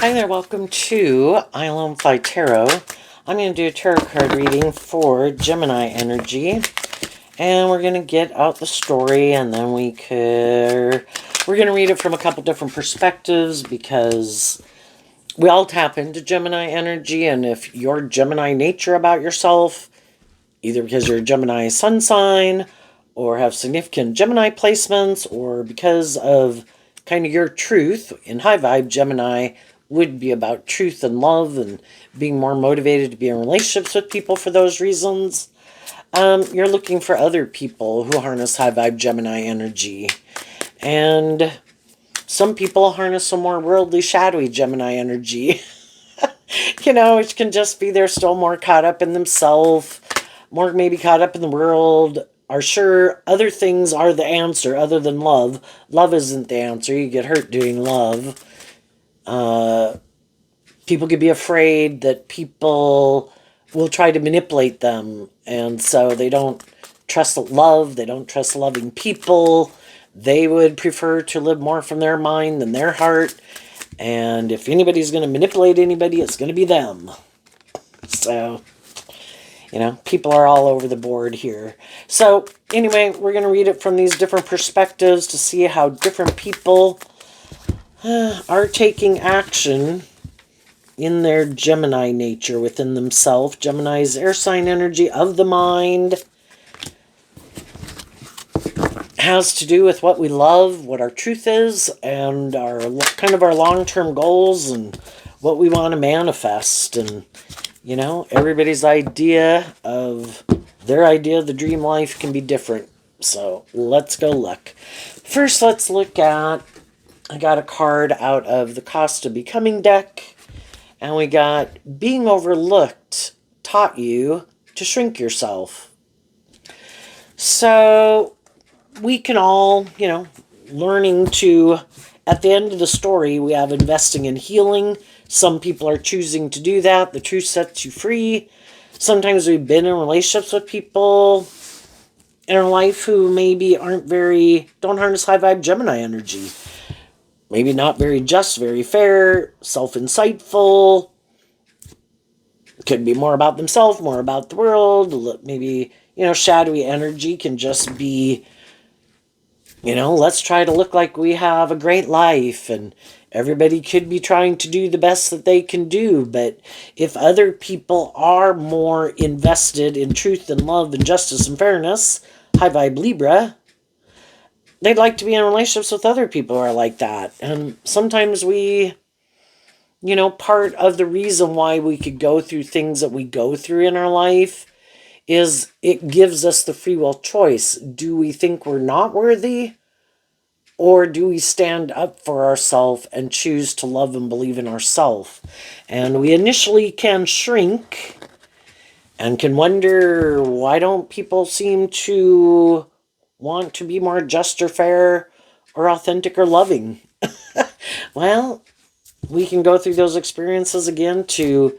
Hi there, welcome to Island Fly Tarot. I'm going to do a tarot card reading for Gemini energy. And we're going to get out the story and then we're going to read it from a couple different perspectives because we all tap into Gemini energy. And if your Gemini nature about yourself, either because you're a Gemini sun sign or have significant Gemini placements or because of kind of your truth, in high vibe Gemini would be about truth and love and being more motivated to be in relationships with people for those reasons. You're looking for other people who harness high vibe Gemini energy. And some people harness some more worldly, shadowy Gemini energy. Which can just be they're still more caught up in themselves, more maybe caught up in the world, are sure other things are the answer other than love. Love isn't the answer. You get hurt doing love. People could be afraid that people will try to manipulate them, and so they don't trust love, they don't trust loving people. They would prefer to live more from their mind than their heart, and if anybody's going to manipulate anybody, it's going to be them. So, people are all over the board here. So, anyway, we're going to read it from these different perspectives to see how different people are taking action in their Gemini nature within themselves. Gemini's air sign energy of the mind has to do with what we love, what our truth is, and our kind of our long-term goals and what we want to manifest. And everybody's idea of their idea of the dream life can be different. So let's go look. First, let's look at, I got a card out of the Cost of Becoming deck. And we got, being overlooked taught you to shrink yourself. So we can all, learning to, at the end of the story, we have investing in healing. Some people are choosing to do that. The truth sets you free. Sometimes we've been in relationships with people in our life who maybe don't harness high vibe Gemini energy. Maybe not very just, very fair, self-insightful. Could be more about themselves, more about the world. Maybe, shadowy energy can just be, let's try to look like we have a great life. And everybody could be trying to do the best that they can do. But if other people are more invested in truth and love and justice and fairness, high vibe Libra, they'd like to be in relationships with other people who are like that. And sometimes we, part of the reason why we could go through things that we go through in our life is it gives us the free will choice. Do we think we're not worthy? Or do we stand up for ourselves and choose to love and believe in ourselves? And we initially can shrink and can wonder, why don't people seem to want to be more just or fair or authentic or loving? Well, we can go through those experiences again to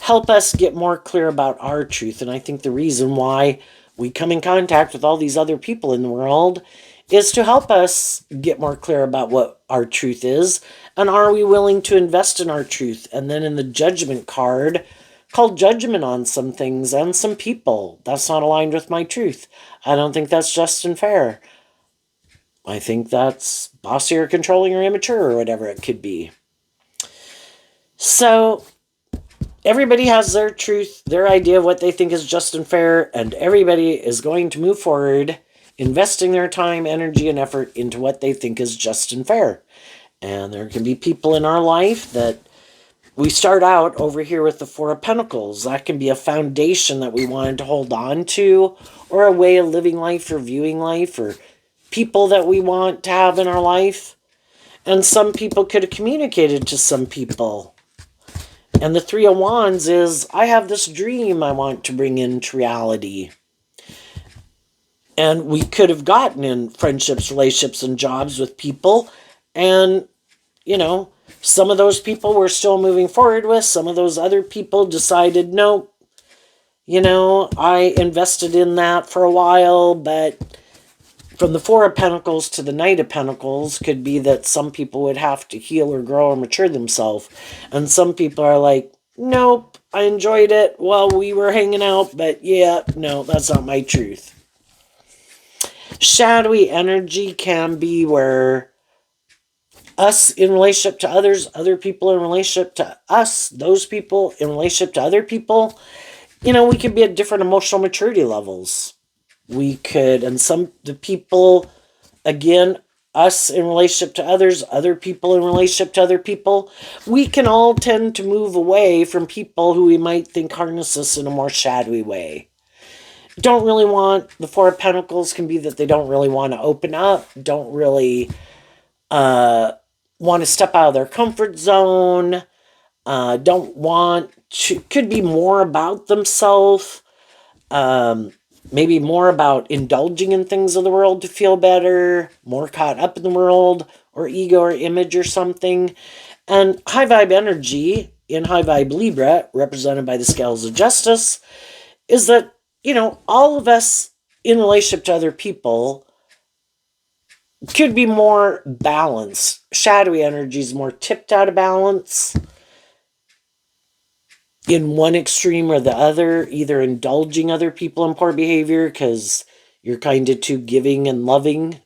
help us get more clear about our truth. And I think the reason why we come in contact with all these other people in the world is to help us get more clear about what our truth is. And are we willing to invest in our truth? And then in the judgment card, called judgment on some things and some people. That's not aligned with my truth. I don't think that's just and fair. I think that's bossy or controlling or immature or whatever it could be. So everybody has their truth, their idea of what they think is just and fair, and everybody is going to move forward investing their time, energy, and effort into what they think is just and fair. And there can be people in our life that we start out over here with the Four of Pentacles. That can be a foundation that we wanted to hold on to, or a way of living life or viewing life, or people that we want to have in our life. And some people could have communicated to some people. And the Three of Wands is, I have this dream I want to bring into reality. And we could have gotten in friendships, relationships, and jobs with people. And, some of those people we're still moving forward with. Some of those other people decided, no, I invested in that for a while, but from the Four of Pentacles to the Knight of Pentacles could be that some people would have to heal or grow or mature themselves. And some people are like, nope, I enjoyed it while we were hanging out, but yeah, no, that's not my truth. Shadowy energy can be where us in relationship to others, other people in relationship to us, those people in relationship to other people, we could be at different emotional maturity levels. We could, and the people, again, us in relationship to others, other people in relationship to other people, we can all tend to move away from people who we might think harness us in a more shadowy way. Don't really want, the Four of Pentacles can be that they don't really want to open up, don't really want to step out of their comfort zone, don't want to, could be more about themselves, maybe more about indulging in things of the world to feel better, more caught up in the world or ego or image or something. And high vibe energy in high vibe Libra, represented by the scales of justice, is that, all of us in relationship to other people could be more balanced. Shadowy energy is more tipped out of balance in one extreme or the other, either indulging other people in poor behavior because you're kind of too giving and loving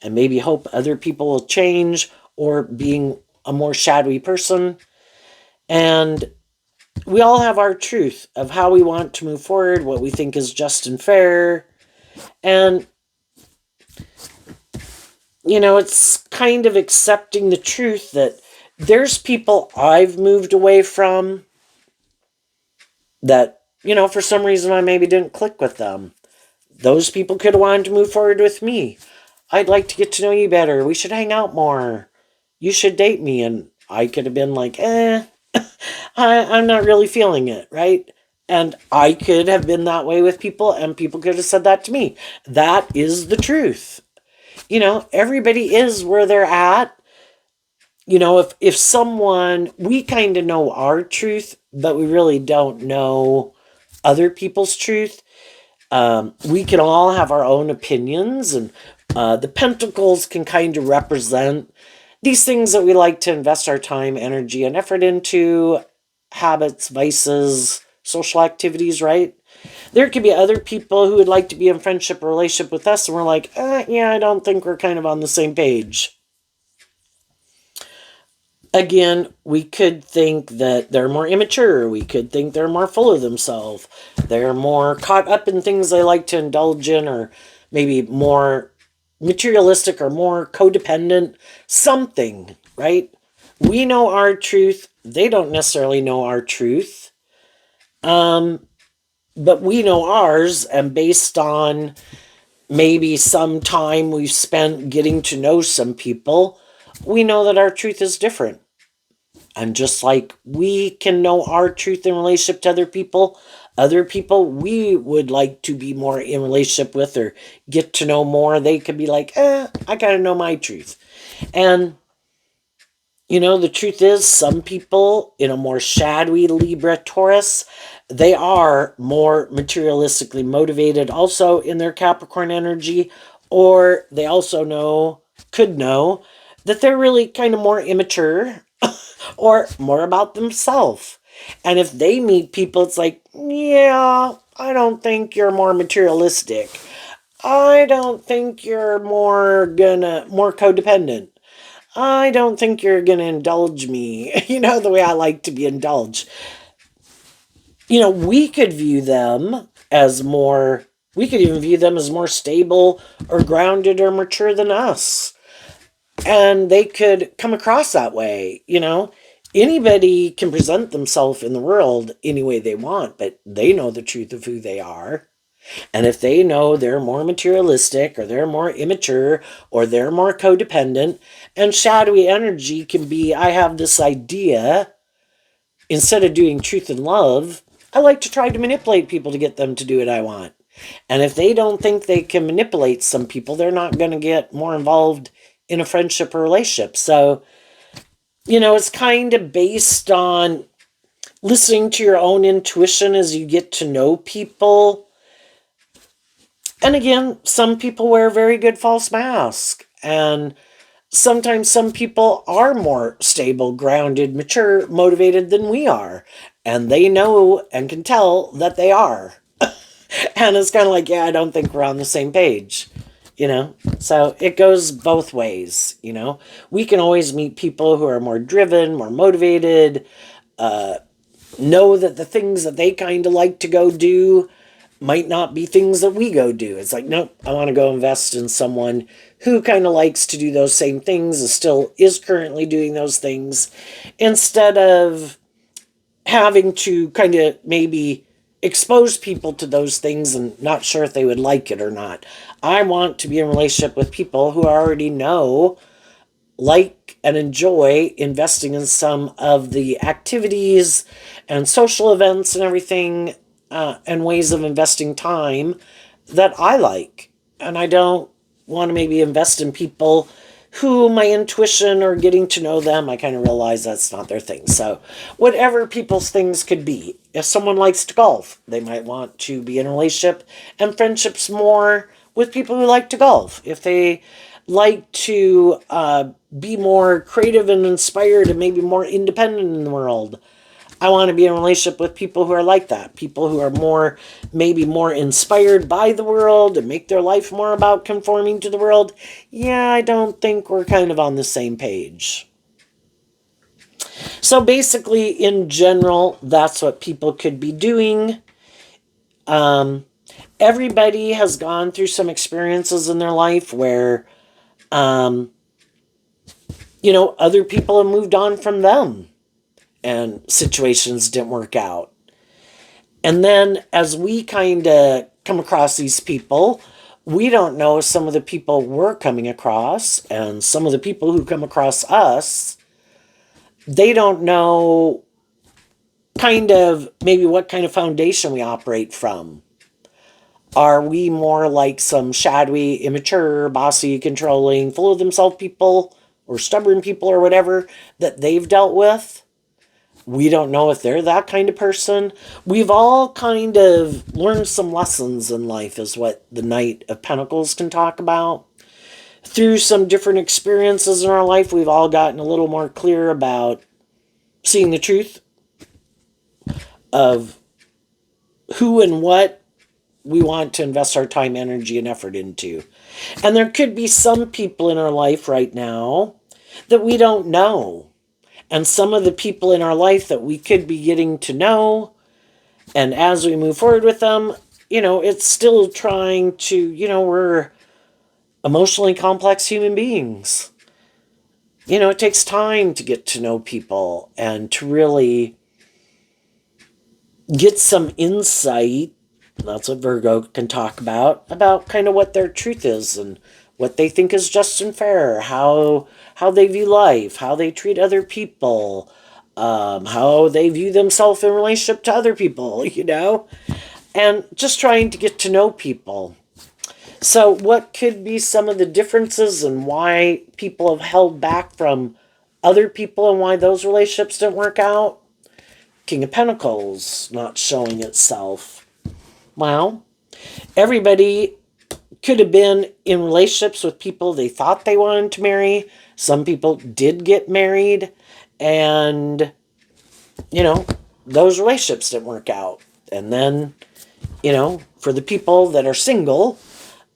and maybe hope other people will change, or being a more shadowy person. And we all have our truth of how we want to move forward, what we think is just and fair. And, it's kind of accepting the truth that there's people I've moved away from that, for some reason I maybe didn't click with them. Those people could have wanted to move forward with me. I'd like to get to know you better. We should hang out more. You should date me. And I could have been like, I'm not really feeling it, right? And I could have been that way with people, and people could have said that to me. That is the truth. Everybody is where they're at. If someone, we kind of know our truth, but we really don't know other people's truth. We can all have our own opinions, and the pentacles can kind of represent these things that we like to invest our time, energy, and effort into, habits, vices, social activities, right? There could be other people who would like to be in friendship or relationship with us, and we're like, yeah, I don't think we're kind of on the same page. Again, we could think that they're more immature. We could think they're more full of themselves. They're more caught up in things they like to indulge in, or maybe more materialistic or more codependent. Something, right? We know our truth. They don't necessarily know our truth. But we know ours, and based on maybe some time we've spent getting to know some people, we know that our truth is different. And just like we can know our truth in relationship to other people we would like to be more in relationship with or get to know more, they could be like, I gotta know my truth. And, the truth is, some people in a more shadowy Libra Taurus, they are more materialistically motivated also in their Capricorn energy, or they also could know that they're really kind of more immature or more about themselves. And if they meet people, it's like, yeah, I don't think you're more materialistic. I don't think you're more codependent. I don't think you're gonna indulge me, the way I like to be indulged. We could view them as more, we could even view them as more stable or grounded or mature than us. And they could come across that way. Anybody can present themselves in the world any way they want, but they know the truth of who they are. And if they know they're more materialistic, or they're more immature, or they're more codependent, and shadowy energy can be, I have this idea, instead of doing truth and love, I like to try to manipulate people to get them to do what I want. And if they don't think they can manipulate some people, they're not going to get more involved in a friendship or relationship. So, it's kind of based on listening to your own intuition as you get to know people. And again, some people wear very good false masks. And sometimes some people are more stable, grounded, mature, motivated than we are. And they know and can tell that they are. And it's kind of like, yeah, I don't think we're on the same page, you know? So it goes both ways, you know? We can always meet people who are more driven, more motivated, know that the things that they kind of like to go do might not be things that we go do. It's like, nope, I want to go invest in someone who kind of likes to do those same things and still is currently doing those things instead of having to kind of maybe expose people to those things and not sure if they would like it or not. I want to be in a relationship with people who I already know like and enjoy investing in some of the activities and social events and everything and ways of investing time that I like. And I don't want to maybe invest in people who my intuition or getting to know them, I kind of realize that's not their thing. So, whatever people's things could be. If someone likes to golf, they might want to be in a relationship and friendships more with people who like to golf. If they like to be more creative and inspired and maybe more independent in the world, I want to be in a relationship with people who are like that. People who are more, maybe more inspired by the world and make their life more about conforming to the world. Yeah, I don't think we're kind of on the same page. So basically, in general, that's what people could be doing. Um, Everybody has gone through some experiences in their life where, um, other people have moved on from them and situations didn't work out. And then as we kind of come across these people, we don't know some of the people we're coming across, and some of the people who come across us, they don't know kind of maybe what kind of foundation we operate from. Are we more like some shadowy, immature, bossy, controlling, full of themselves people or stubborn people or whatever that they've dealt with? We don't know if they're that kind of person. We've all kind of learned some lessons in life, is what the Knight of Pentacles can talk about. Through some different experiences in our life, we've all gotten a little more clear about seeing the truth of who and what we want to invest our time, energy, and effort into. And there could be some people in our life right now that we don't know. And some of the people in our life that we could be getting to know, and as we move forward with them, it's still trying to, we're emotionally complex human beings. It takes time to get to know people and to really get some insight. That's what Virgo can talk about kind of what their truth is and what they think is just and fair, how they view life, how they treat other people, how they view themselves in relationship to other people, and just trying to get to know people. So, what could be some of the differences and why people have held back from other people and why those relationships didn't work out? King of Pentacles not showing itself. Well, everybody could have been in relationships with people they thought they wanted to marry. Some people did get married, and, those relationships didn't work out. And then, for the people that are single,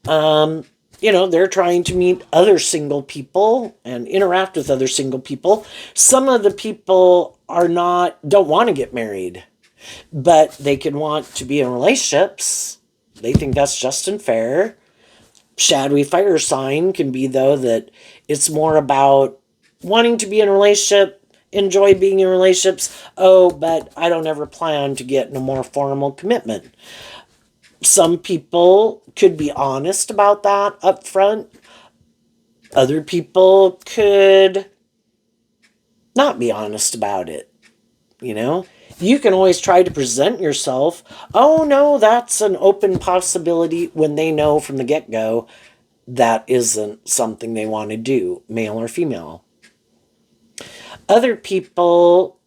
they're trying to meet other single people and interact with other single people. Some of the people don't want to get married, but they can want to be in relationships. They think that's just and fair. Shadowy fire sign can be, though, that it's more about wanting to be in a relationship, enjoy being in relationships. Oh, but I don't ever plan to get in a more formal commitment. Some people could be honest about that up front. Other people could not be honest about it. You can always try to present yourself. Oh, no, that's an open possibility when they know from the get-go that isn't something they want to do, male or female. Other people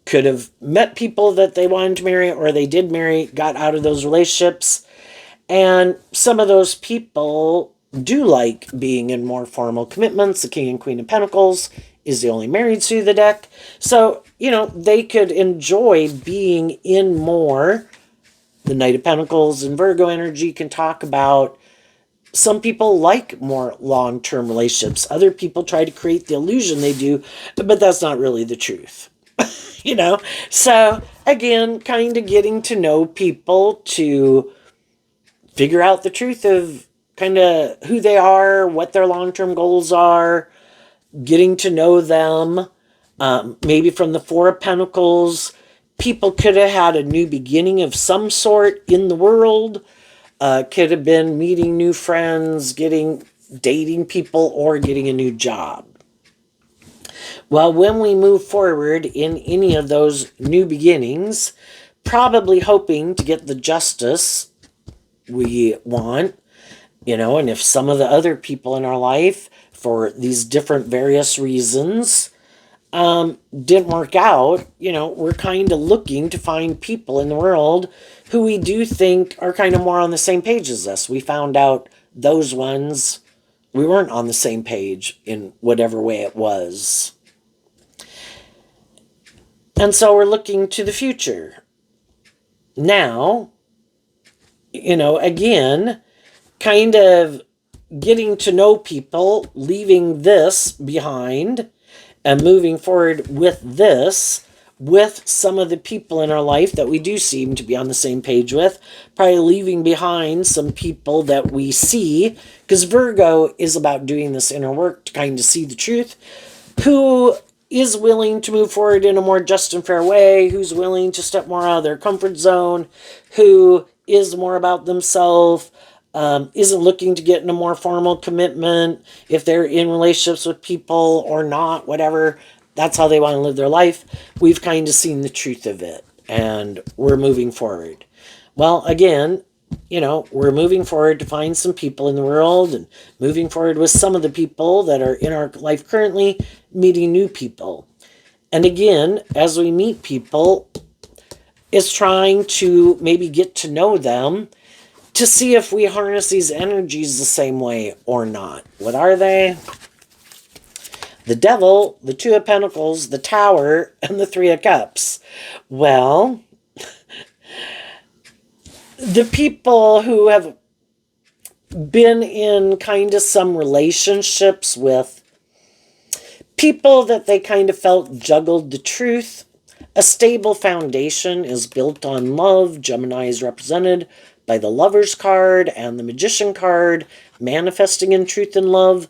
could have met people that they wanted to marry, or they did marry, got out of those relationships, And some of those people do like being in more formal commitments. The King and Queen of Pentacles is the only married suit of the deck. So, they could enjoy being in more. The Knight of Pentacles and Virgo energy can talk about some people like more long-term relationships. Other people try to create the illusion they do, but that's not really the truth. So again, kind of getting to know people to figure out the truth of kind of who they are, what their long-term goals are, getting to know them. Maybe from the Four of Pentacles, people could have had a new beginning of some sort in the world. Could have been meeting new friends, dating people, or getting a new job. Well, when we move forward in any of those new beginnings, probably hoping to get the justice we want, and if some of the other people in our life, for these different various reasons, didn't work out, we're kind of looking to find people in the world who we do think are kind of more on the same page as us. We found out those ones, we weren't on the same page in whatever way it was. And so we're looking to the future. Now, again, kind of getting to know people, leaving this behind, and moving forward with this, with some of the people in our life that we do seem to be on the same page with, probably leaving behind some people that we see, because Virgo is about doing this inner work to kind of see the truth, who is willing to move forward in a more just and fair way, who's willing to step more out of their comfort zone, who is more about themselves, isn't looking to get in a more formal commitment, if they're in relationships with people or not, whatever, that's how they want to live their life. We've kind of seen the truth of it, and we're moving forward. Well, again, we're moving forward to find some people in the world, and moving forward with some of the people that are in our life currently, meeting new people. And again, as we meet people, it's trying to maybe get to know them to see if we harness these energies the same way or not. What are they? The Devil, the Two of Pentacles, the Tower, and the Three of Cups. Well, the people who have been in kind of some relationships with people that they kind of felt juggled the truth. A stable foundation is built on love. Gemini is represented by the Lover's card and the Magician card, manifesting in truth and love.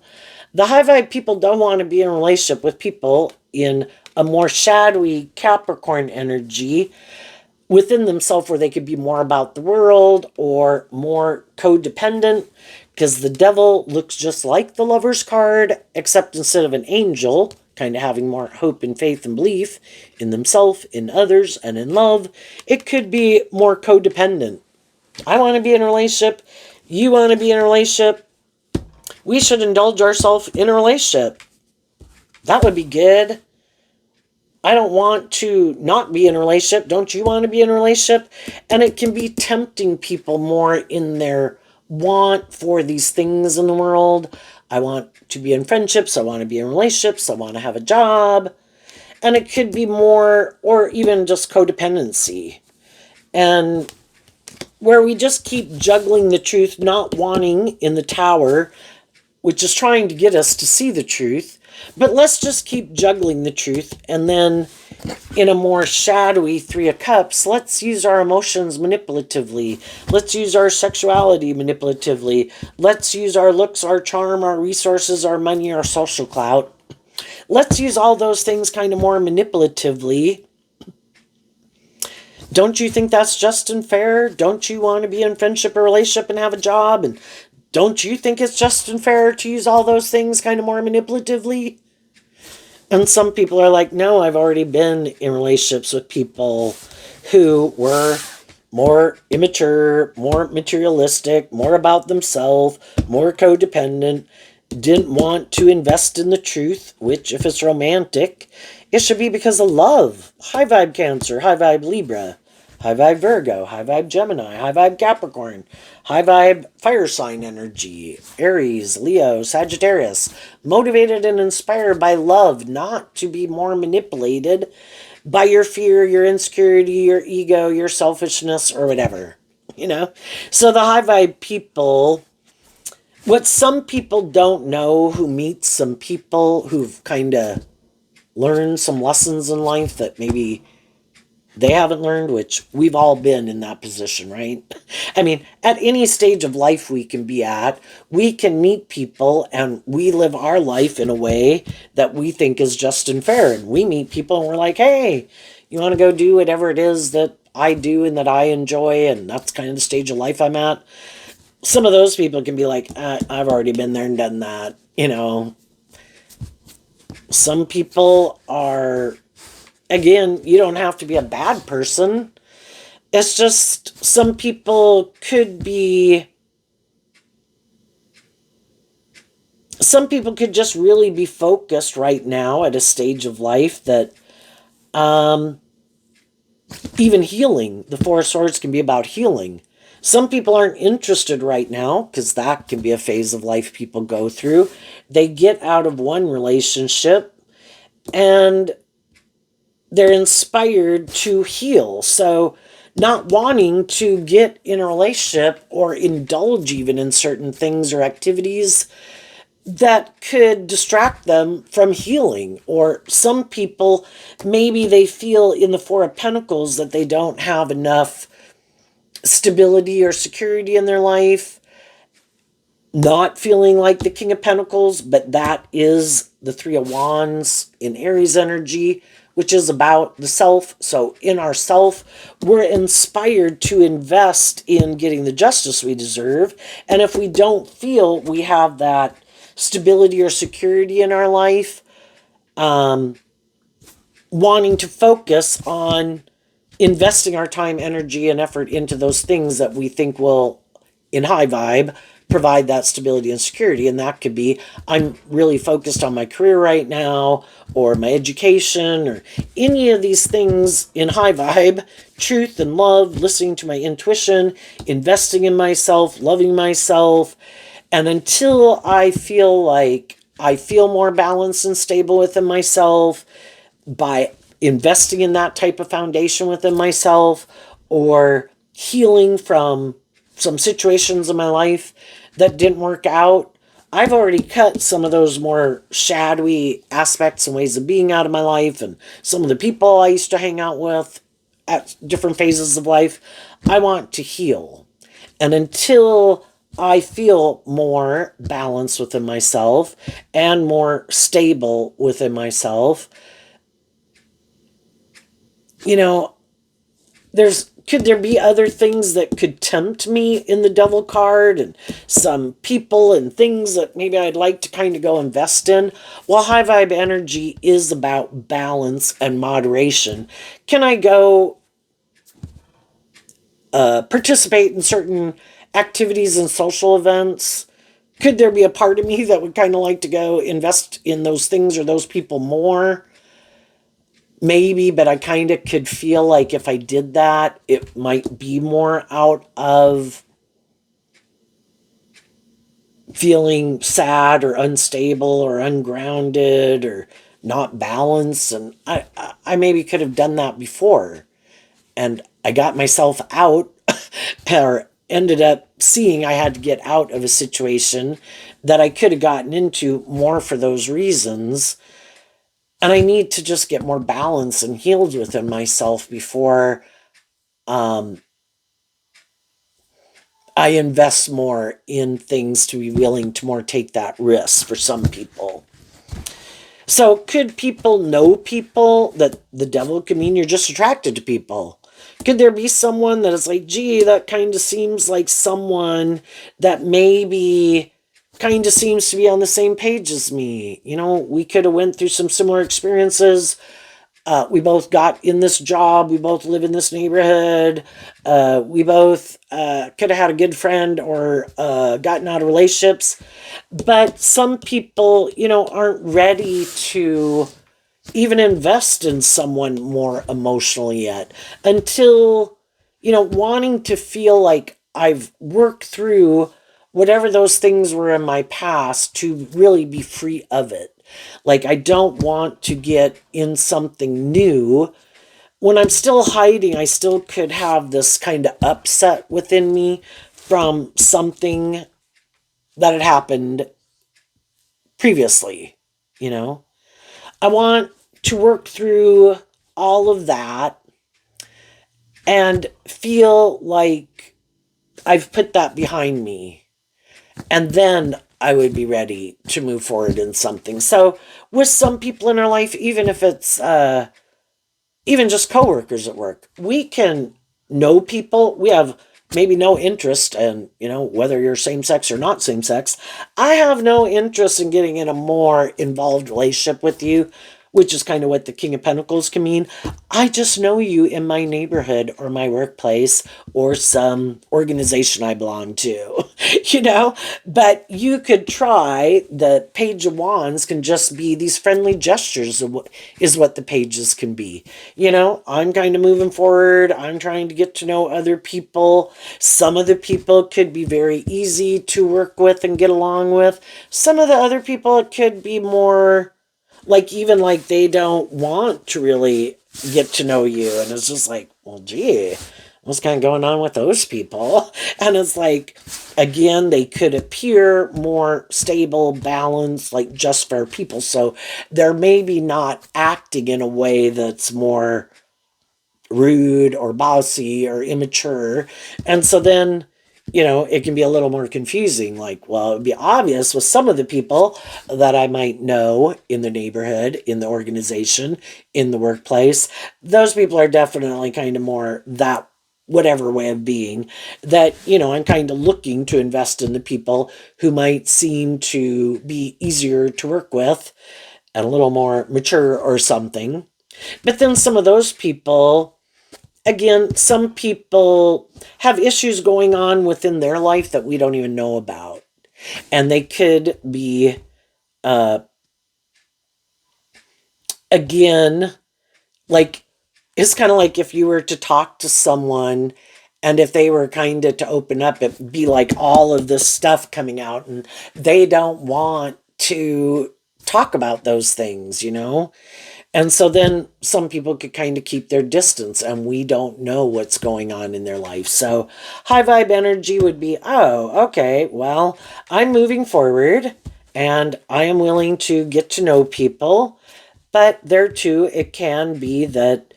The high vibe people don't want to be in a relationship with people in a more shadowy Capricorn energy within themselves, where they could be more about the world or more codependent, because the Devil looks just like the Lover's card, except instead of an angel, kind of having more hope and faith and belief in themselves, in others, and in love, it could be more codependent. I want to be in a relationship. You want to be in a relationship. We should indulge ourselves in a relationship. That would be good. I don't want to not be in a relationship. Don't you want to be in a relationship? And it can be tempting people more in their want for these things in the world. I want to be in friendships. I want to be in relationships. I want to have a job. And it could be more, or even just codependency. And where we just keep juggling the truth, not wanting in the Tower, which is trying to get us to see the truth. But let's just keep juggling the truth. And then in a more shadowy Three of Cups, let's use our emotions manipulatively. Let's use our sexuality manipulatively. Let's use our looks, our charm, our resources, our money, our social clout. Let's use all those things kind of more manipulatively. Don't you think that's just and fair? Don't you want to be in friendship or relationship and have a job? And don't you think it's just and fair to use all those things kind of more manipulatively? And some people are like, no, I've already been in relationships with people who were more immature, more materialistic, more about themselves, more codependent, didn't want to invest in the truth, which if it's romantic, it should be because of love. High vibe Cancer, high vibe Libra, high vibe Virgo, high vibe Gemini, high vibe Capricorn, high vibe fire sign energy, Aries, Leo, Sagittarius, motivated and inspired by love, not to be more manipulated by your fear, your insecurity, your ego, your selfishness, or whatever. You know? So the high vibe people, what some people don't know who meet some people who've kind of learned some lessons in life that maybe they haven't learned, which we've all been in that position, right? I mean, at any stage of life we can be at, we can meet people and we live our life in a way that we think is just and fair. And we meet people and we're like, hey, you want to go do whatever it is that I do and that I enjoy? And that's kind of the stage of life I'm at. Some of those people can be like, I've already been there and done that. You know, some people are, again, you don't have to be a bad person. It's just some people could be, some people could just really be focused right now at a stage of life that, even healing, the Four of Swords can be about healing. Some people aren't interested right now because that can be a phase of life people go through. They get out of one relationship and they're inspired to heal. So, not wanting to get in a relationship or indulge even in certain things or activities that could distract them from healing. Or some people, maybe they feel in the Four of Pentacles that they don't have enough stability or security in their life, not feeling like the King of Pentacles, but that is the Three of Wands in Aries energy, which is about the self. So in our self, we're inspired to invest in getting the justice we deserve. And if we don't feel we have that stability or security in our life, wanting to focus on investing our time, energy, and effort into those things that we think will, in high vibe, provide that stability and security. And that could be, I'm really focused on my career right now, or my education, or any of these things in high vibe, truth and love, listening to my intuition, investing in myself, loving myself. And until I feel like I feel more balanced and stable within myself, by investing in that type of foundation within myself, or healing from some situations in my life that didn't work out, I've already cut some of those more shadowy aspects and ways of being out of my life, and some of the people I used to hang out with at different phases of life. I want to heal. And until I feel more balanced within myself and more stable within myself, you know, could there be other things that could tempt me in the Devil card, and some people and things that maybe I'd like to kind of go invest in? Well, high vibe energy is about balance and moderation. Can I go participate in certain activities and social events? Could there be a part of me that would kind of like to go invest in those things or those people more? Maybe, but I kind of could feel like if I did that, it might be more out of feeling sad or unstable or ungrounded or not balanced. And I maybe could have done that before. And I got myself out or ended up seeing I had to get out of a situation that I could have gotten into more for those reasons. And I need to just get more balanced and healed within myself before I invest more in things to be willing to more take that risk for some people. So could people know people that the devil could mean you're just attracted to people? Could there be someone that is like, gee, that kind of seems like someone that maybe kind of seems to be on the same page as me? You know, we could have went through some similar experiences. We both got in this job. We both live in this neighborhood. We both could have had a good friend or gotten out of relationships. But some people, you know, aren't ready to even invest in someone more emotionally yet until wanting to feel like I've worked through whatever those things were in my past to really be free of it. Like, I don't want to get in something new. When I'm still hiding, I still could have this kind of upset within me from something that had happened previously, you know? I want to work through all of that and feel like I've put that behind me. And then I would be ready to move forward in something. So, with some people in our life, even if it's even just coworkers at work, we can know people. We have maybe no interest in, whether you're same sex or not same sex. I have no interest in getting in a more involved relationship with you, which is kind of what the King of Pentacles can mean. I just know you in my neighborhood or my workplace or some organization I belong to, But you could try, the Page of Wands can just be these friendly gestures, is what the pages can be. I'm kind of moving forward. I'm trying to get to know other people. Some of the people could be very easy to work with and get along with. Some of the other people, it could be more like, even like they don't want to really get to know you. And it's just like, well, gee, what's kind of going on with those people? And it's like, again, they could appear more stable, balanced, like just fair people. So they're maybe not acting in a way that's more rude or bossy or immature. And so then, it can be a little more confusing. Like, well, it would be obvious with some of the people that I might know in the neighborhood, in the organization, in the workplace. Those people are definitely kind of more that whatever way of being, that, I'm kind of looking to invest in the people who might seem to be easier to work with and a little more mature or something. But then some of those people, again, some people have issues going on within their life that we don't even know about. And they could be, again, like, it's kind of like if you were to talk to someone and if they were kind of to open up, it'd be like all of this stuff coming out and they don't want to talk about those things. And so then some people could kind of keep their distance and we don't know what's going on in their life. So high vibe energy would be, oh, okay, well, I'm moving forward and I am willing to get to know people. But there too, it can be that,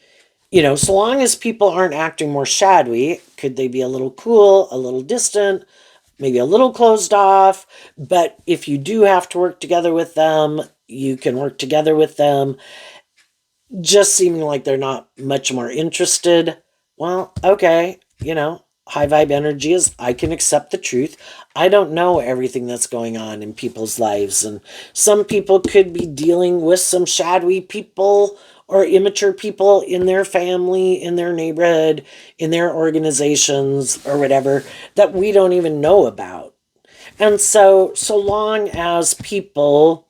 so long as people aren't acting more shadowy, could they be a little cool, a little distant, maybe a little closed off? But if you do have to work together with them, you can work together with them, just seeming like they're not much more interested. Well, okay, high vibe energy is, I can accept the truth. I don't know everything that's going on in people's lives. And some people could be dealing with some shadowy people or immature people in their family, in their neighborhood, in their organizations, or whatever, that we don't even know about. And so long as people,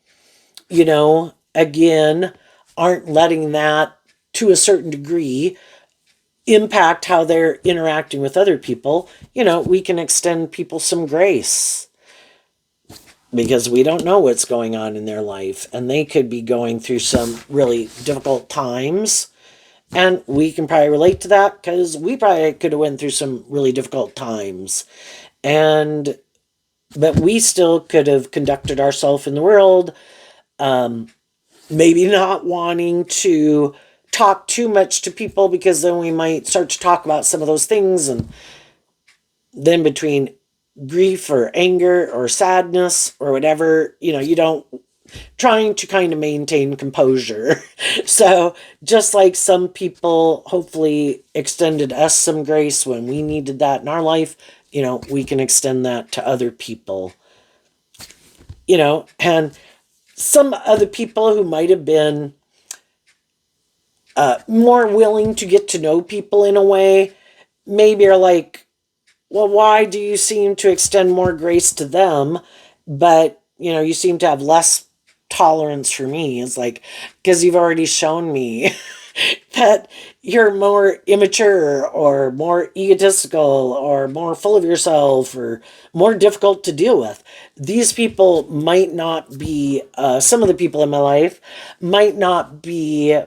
again, aren't letting that, to a certain degree, impact how they're interacting with other people, we can extend people some grace because we don't know what's going on in their life and they could be going through some really difficult times. And we can probably relate to that because we probably could have went through some really difficult times. But we still could have conducted ourselves in the world, maybe not wanting to talk too much to people because then we might start to talk about some of those things. And then between grief or anger or sadness or whatever, you don't, trying to kind of maintain composure. So just like some people hopefully extended us some grace when we needed that in our life, we can extend that to other people, and some other people who might have been more willing to get to know people in a way, maybe are like, well, why do you seem to extend more grace to them, but, you seem to have less tolerance for me? It's like, because you've already shown me that you're more immature or more egotistical or more full of yourself or more difficult to deal with. These people might not be, some of the people in my life might not be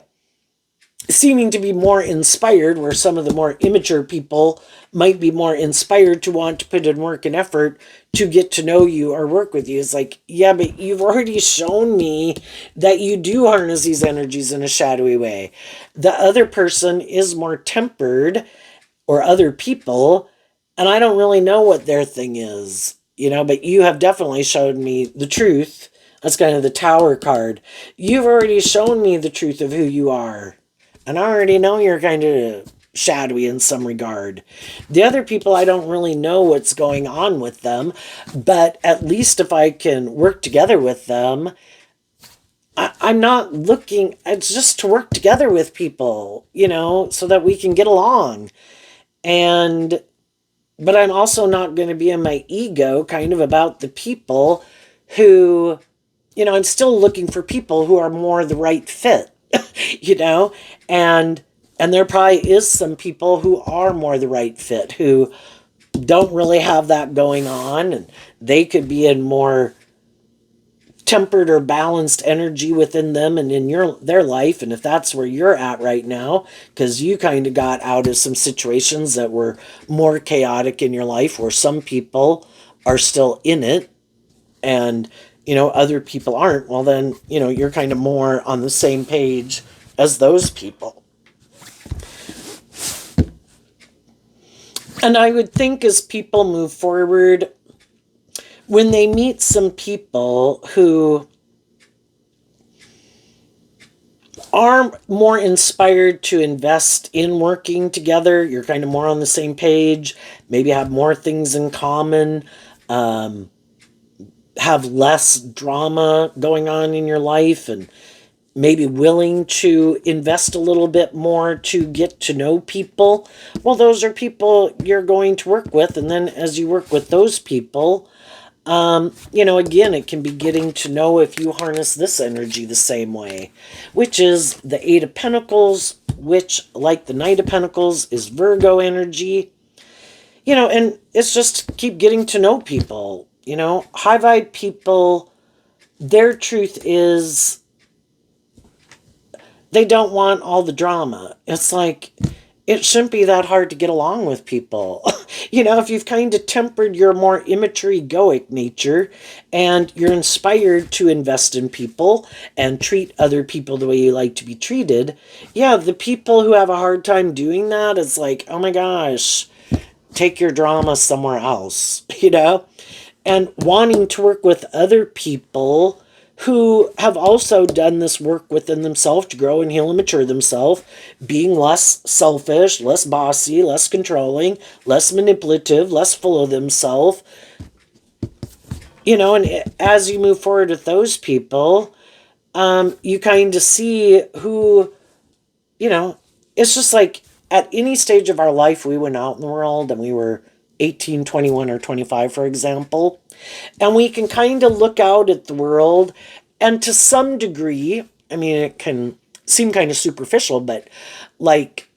seeming to be more inspired, where some of the more immature people might be more inspired to want to put in work and effort to get to know you or work with you. It's like, yeah, but you've already shown me that you do harness these energies in a shadowy way. The other person is more tempered, or other people, and I don't really know what their thing is, but you have definitely showed me the truth. That's kind of the Tower card. You've already shown me the truth of who you are. And I already know you're kind of shadowy in some regard. The other people, I don't really know what's going on with them, but at least if I can work together with them, I'm not looking, it's just to work together with people, so that we can get along. And, but I'm also not going to be in my ego kind of about the people who, I'm still looking for people who are more the right fit, you know, and there probably is some people who are more the right fit who don't really have that going on, and they could be in more tempered or balanced energy within them and in their life. And if that's where you're at right now, because you kind of got out of some situations that were more chaotic in your life, where some people are still in it and other people aren't, well then you're kind of more on the same page as those people. And I would think as people move forward, when they meet some people who are more inspired to invest in working together, you're kind of more on the same page, maybe have more things in common, um, have less drama going on in your life, and maybe willing to invest a little bit more to get to know people. Well, those are people you're going to work with. And then as you work with those people, again, it can be getting to know if you harness this energy the same way, which is the Eight of Pentacles, which, like the Knight of Pentacles, is Virgo energy. And it's just keep getting to know people. High vibe people, their truth is they don't want all the drama. It's like, it shouldn't be that hard to get along with people. If you've kind of tempered your more immature egoic nature and you're inspired to invest in people and treat other people the way you like to be treated, yeah, the people who have a hard time doing that, it's like, oh my gosh, take your drama somewhere else, And wanting to work with other people who have also done this work within themselves to grow and heal and mature themselves, being less selfish, less bossy, less controlling, less manipulative, less full of themselves. And as you move forward with those people, you kind of see who, it's just like at any stage of our life, we went out in the world and we were 18, 21, or 25, for example, and we can kind of look out at the world, and to some degree, I mean, it can seem kind of superficial, but like,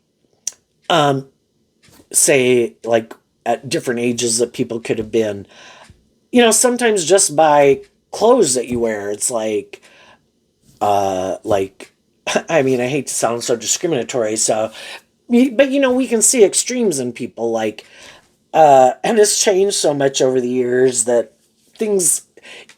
say, like at different ages that people could have been, sometimes just by clothes that you wear, it's like, I mean, I hate to sound so discriminatory, so, but we can see extremes in people, like, and it's changed so much over the years that things,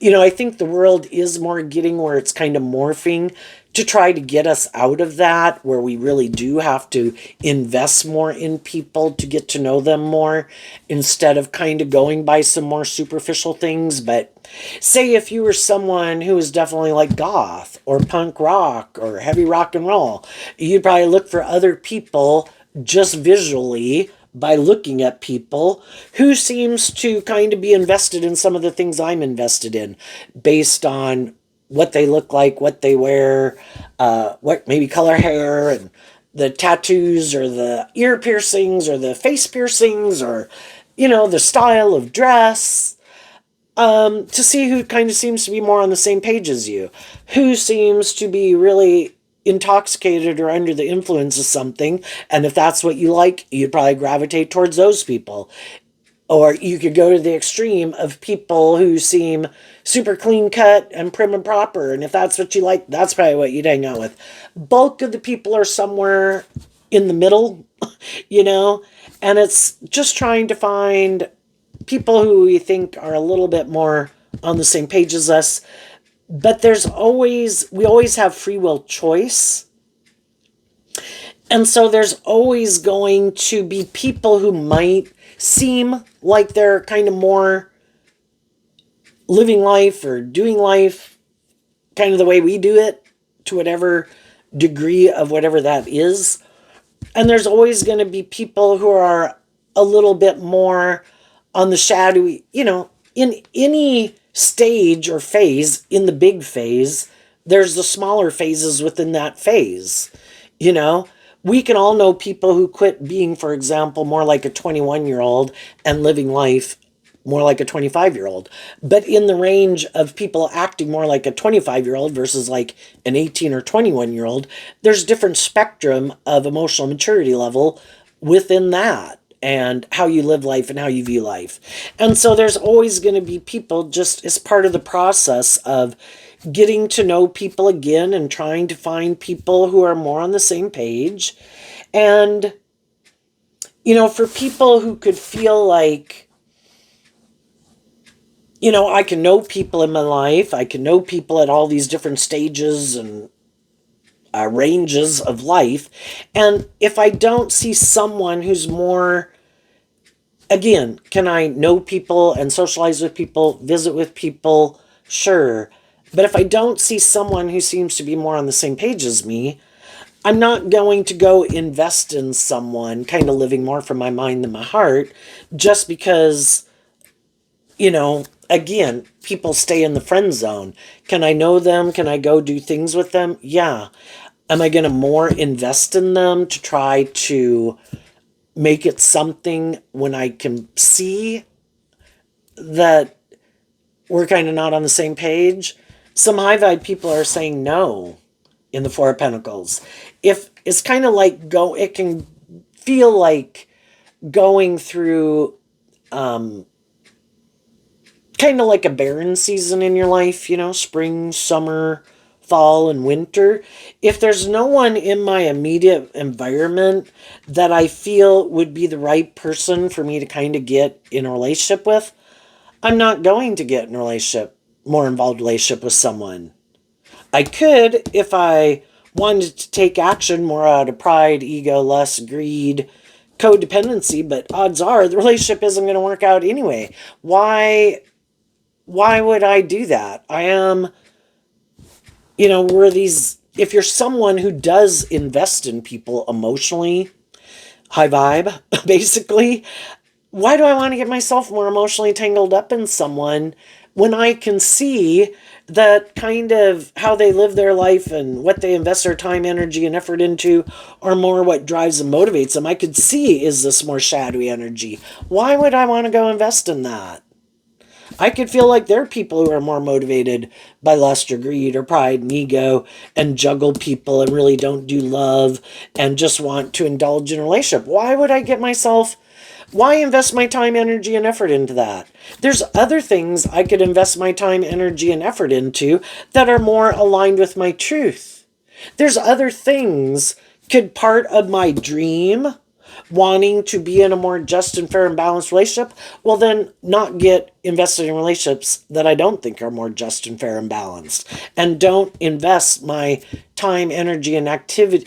I think the world is more getting where it's kind of morphing to try to get us out of that, where we really do have to invest more in people to get to know them more instead of kind of going by some more superficial things. But say if you were someone who was definitely like goth or punk rock or heavy rock and roll, you'd probably look for other people just visually by looking at people who seems to kind of be invested in some of the things I'm invested in based on what they look like, what they wear, what maybe color hair, and the tattoos or the ear piercings or the face piercings, or the style of dress, to see who kind of seems to be more on the same page as you, who seems to be really intoxicated or under the influence of something. And if that's what you like, you'd probably gravitate towards those people. Or you could go to the extreme of people who seem super clean cut and prim and proper. And if that's what you like, that's probably what you'd hang out with. Bulk of the people are somewhere in the middle, you know? And it's just trying to find people who we think are a little bit more on the same page as us. But we always have free will choice. And so there's always going to be people who might seem like they're kind of more living life or doing life kind of the way we do it, to whatever degree of whatever that is. And there's always going to be people who are a little bit more on the shadowy, in any stage or phase, in the big phase, there's the smaller phases within that phase. You know, we can all know people who quit being, for example, more like a 21-year-old and living life more like a 25-year-old. But in the range of people acting more like a 25-year-old versus like an 18 or 21-year-old, there's different spectrum of emotional maturity level within that, and how you live life and how you view life. And so there's always going to be people, just as part of the process of getting to know people again and trying to find people who are more on the same page. And, for people who could feel like, I can know people in my life, I can know people at all these different stages and ranges of life. And if I don't see someone who's more, again, can I know people and socialize with people, visit with people? Sure. But if I don't see someone who seems to be more on the same page as me, I'm not going to go invest in someone kind of living more from my mind than my heart, just because, again, people stay in the friend zone. Can I know them? Can I go do things with them? Yeah. Am I going to more invest in them to try to make it something when I can see that we're kind of not on the same page? Some high vibe people are saying no in the Four of Pentacles. If it's kind of like it can feel like going through kind of like a barren season in your life, spring, summer, fall, and winter. If there's no one in my immediate environment that I feel would be the right person for me to kind of get in a relationship with, I'm not going to get in a more involved relationship with someone. I could if I wanted to take action more out of pride, ego, lust, greed, codependency, but odds are the relationship isn't going to work out anyway. Why would I do that? I am, if you're someone who does invest in people emotionally, high vibe, basically, why do I want to get myself more emotionally tangled up in someone when I can see that kind of how they live their life and what they invest their time, energy, and effort into are more what drives and motivates them? I could see, is this more shadowy energy? Why would I want to go invest in that? I could feel like there are people who are more motivated by lust or greed or pride and ego and juggle people and really don't do love and just want to indulge in a relationship. Why invest my time, energy, and effort into that? There's other things I could invest my time, energy, and effort into that are more aligned with my truth. There's other things. Could part of my dream wanting to be in a more just and fair and balanced relationship, well, then not get invested in relationships that I don't think are more just and fair and balanced, and don't invest my time, energy, and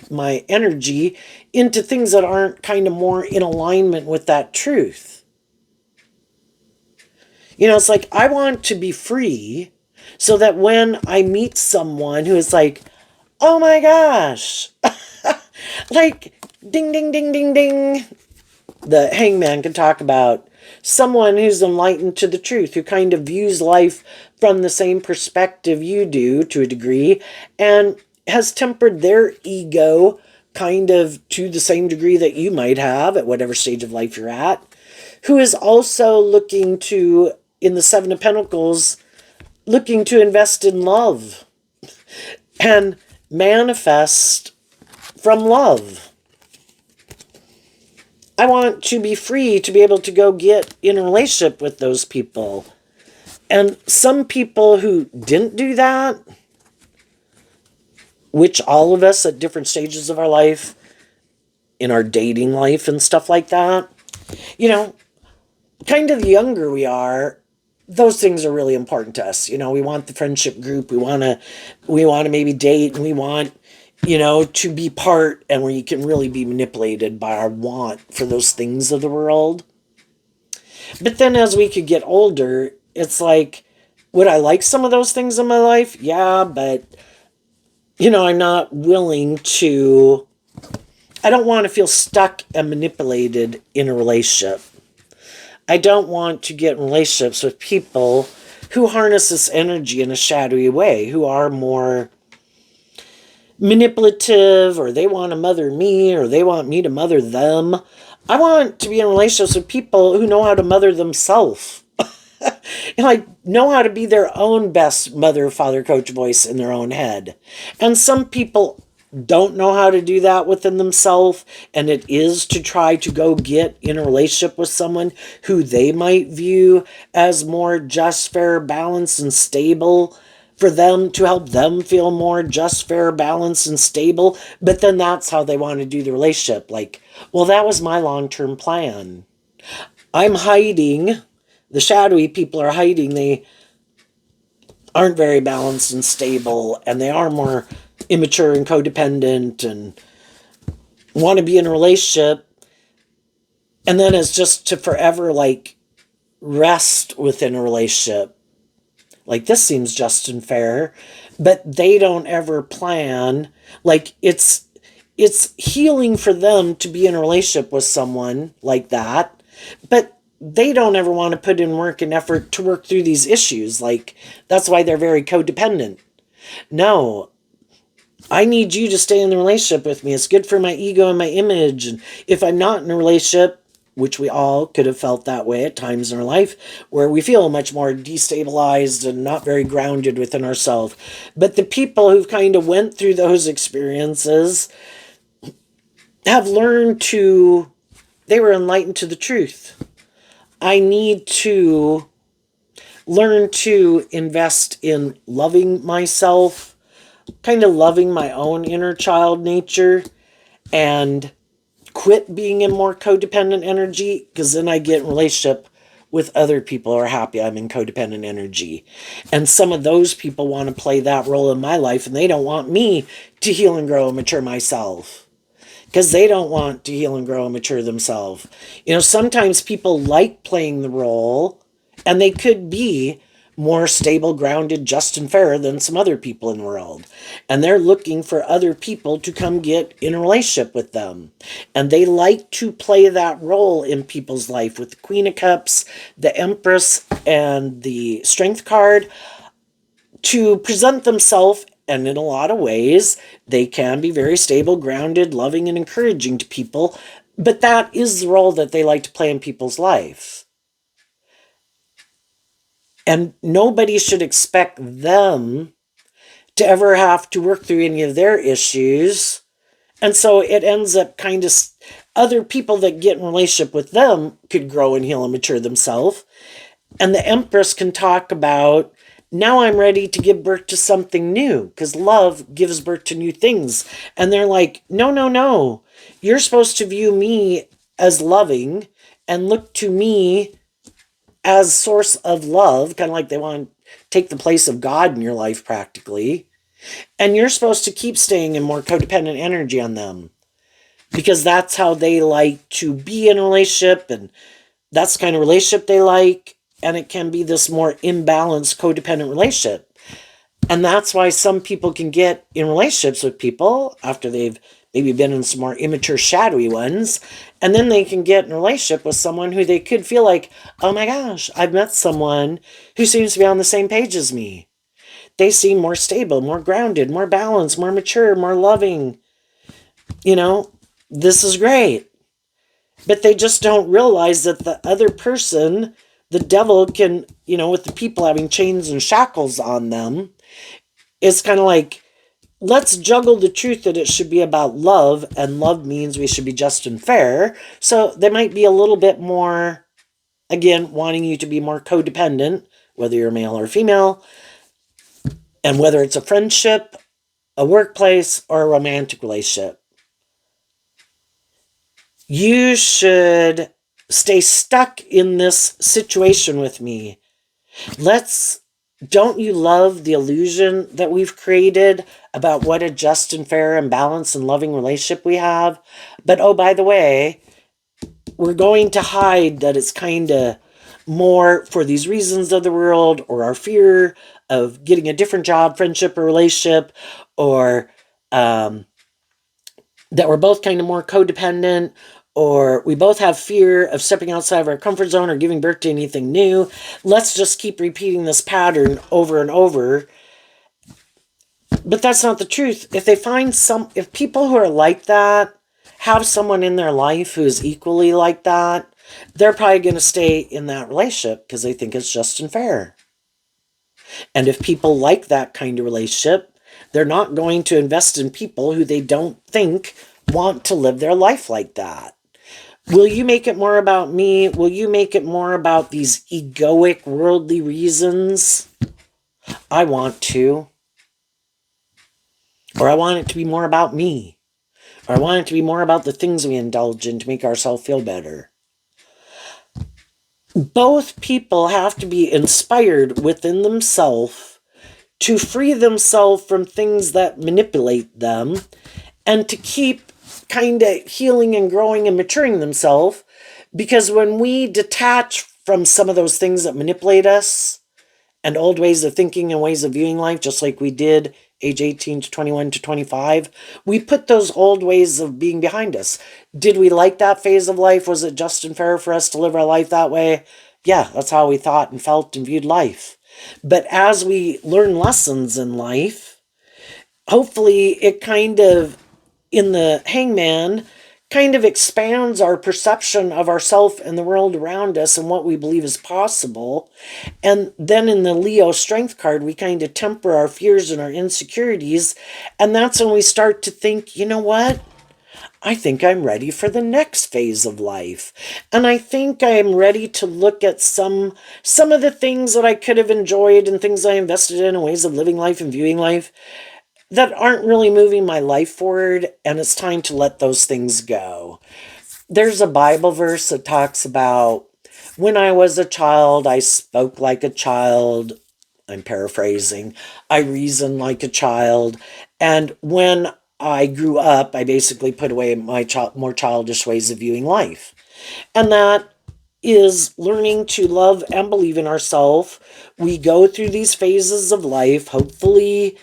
my energy into things that aren't kind of more in alignment with that truth. It's like I want to be free so that when I meet someone who is like, oh my gosh, like ding, ding, ding, ding, ding, the hangman can talk about someone who's enlightened to the truth, who kind of views life from the same perspective you do to a degree, and has tempered their ego kind of to the same degree that you might have at whatever stage of life you're at, who is also looking to, in the Seven of Pentacles, looking to invest in love. And manifest from love. I want to be free to be able to go get in a relationship with those people. And some people who didn't do that, which all of us at different stages of our life, in our dating life and stuff like that, you know, kind of the younger we are, those things are really important to us. You know, we want the friendship group, we want to maybe date, and we want, to be part, and where you can really be manipulated by our want for those things of the world. But then as we could get older, it's like, would I like some of those things in my life? Yeah, but I'm not willing to, I don't want to feel stuck and manipulated in a relationship. I don't want to get in relationships with people who harness this energy in a shadowy way, who are more manipulative, or they want to mother me, or they want me to mother them. I want to be in relationships with people who know how to mother themselves. And like know how to be their own best mother, father, coach voice in their own head. And some people don't know how to do that within themselves, and it is to try to go get in a relationship with someone who they might view as more just, fair, balanced, and stable, for them to help them feel more just, fair, balanced, and stable. But then that's how they want to do the relationship. Like, well, that was my long-term plan. I'm hiding. The shadowy people are hiding. They aren't very balanced and stable, and they are more immature and codependent and want to be in a relationship. And then it's just to forever like rest within a relationship. Like, this seems just and fair, but they don't ever plan. Like, it's healing for them to be in a relationship with someone like that, but they don't ever want to put in work and effort to work through these issues. Like, that's why they're very codependent. No, I need you to stay in the relationship with me. It's good for my ego and my image. And if I'm not in a relationship, which we all could have felt that way at times in our life, where we feel much more destabilized and not very grounded within ourselves. But the people who've kind of went through those experiences have learned to, they were enlightened to the truth. I need to learn to invest in loving myself, kind of loving my own inner child nature, and quit being in more codependent energy, because then I get in relationship with other people who are happy I'm in codependent energy. And some of those people want to play that role in my life, and they don't want me to heal and grow and mature myself, because they don't want to heal and grow and mature themselves. Sometimes people like playing the role, and they could be more stable, grounded, just, and fair than some other people in the world. And they're looking for other people to come get in a relationship with them. And they like to play that role in people's life with the Queen of Cups, the Empress, and the Strength card, to present themselves. And in a lot of ways, they can be very stable, grounded, loving, and encouraging to people. But that is the role that they like to play in people's life. And nobody should expect them to ever have to work through any of their issues. And so it ends up kind of, other people that get in relationship with them could grow and heal and mature themselves. And the Empress can talk about, now I'm ready to give birth to something new, because love gives birth to new things. And they're like, no, no, no. You're supposed to view me as loving and look to me as source of love, kind of like they want to take the place of God in your life practically. And you're supposed to keep staying in more codependent energy on them, because that's how they like to be in a relationship, and that's the kind of relationship they like. And it can be this more imbalanced codependent relationship. And that's why some people can get in relationships with people after they've maybe been in some more immature, shadowy ones. And then they can get in a relationship with someone who they could feel like, oh my gosh, I've met someone who seems to be on the same page as me. They seem more stable, more grounded, more balanced, more mature, more loving. This is great. But they just don't realize that the other person, the devil, can, with the people having chains and shackles on them, it's kind of like, let's juggle the truth that it should be about love, and love means we should be just and fair. So they might be a little bit more, again, wanting you to be more codependent, whether you're male or female, and whether it's a friendship, a workplace, or a romantic relationship. You should stay stuck in this situation with me. Don't you love the illusion that we've created about what a just and fair and balanced and loving relationship we have? But oh, by the way, we're going to hide that it's kind of more for these reasons of the world, or our fear of getting a different job, friendship, or relationship, or that we're both kind of more codependent, or we both have fear of stepping outside of our comfort zone or giving birth to anything new. Let's just keep repeating this pattern over and over. But that's not the truth. If people who are like that have someone in their life who is equally like that, they're probably going to stay in that relationship because they think it's just and fair. And if people like that kind of relationship, they're not going to invest in people who they don't think want to live their life like that. Will you make it more about me? Will you make it more about these egoic, worldly reasons? I want to. Or I want it to be more about me. Or I want it to be more about the things we indulge in to make ourselves feel better. Both people have to be inspired within themselves to free themselves from things that manipulate them, and to keep kind of healing and growing and maturing themselves. Because when we detach from some of those things that manipulate us, and old ways of thinking and ways of viewing life, just like we did age 18 to 21 to 25, we put those old ways of being behind us. Did we like that phase of life? Was it just and fair for us to live our life that way? Yeah, that's how we thought and felt and viewed life. But as we learn lessons in life, hopefully it kind of, in the hangman, kind of expands our perception of ourself and the world around us and what we believe is possible. And then in the Leo strength card, we kind of temper our fears and our insecurities. And that's when we start to think, you know what? I think I'm ready for the next phase of life. And I think I'm ready to look at some of the things that I could have enjoyed and things I invested in and ways of living life and viewing life that aren't really moving my life forward, and it's time to let those things go. There's a Bible verse that talks about, when I was a child, I spoke like a child. I'm paraphrasing. I reasoned like a child. And when I grew up, I basically put away my more childish ways of viewing life. And that is learning to love and believe in ourselves. We go through these phases of life. Hopefully,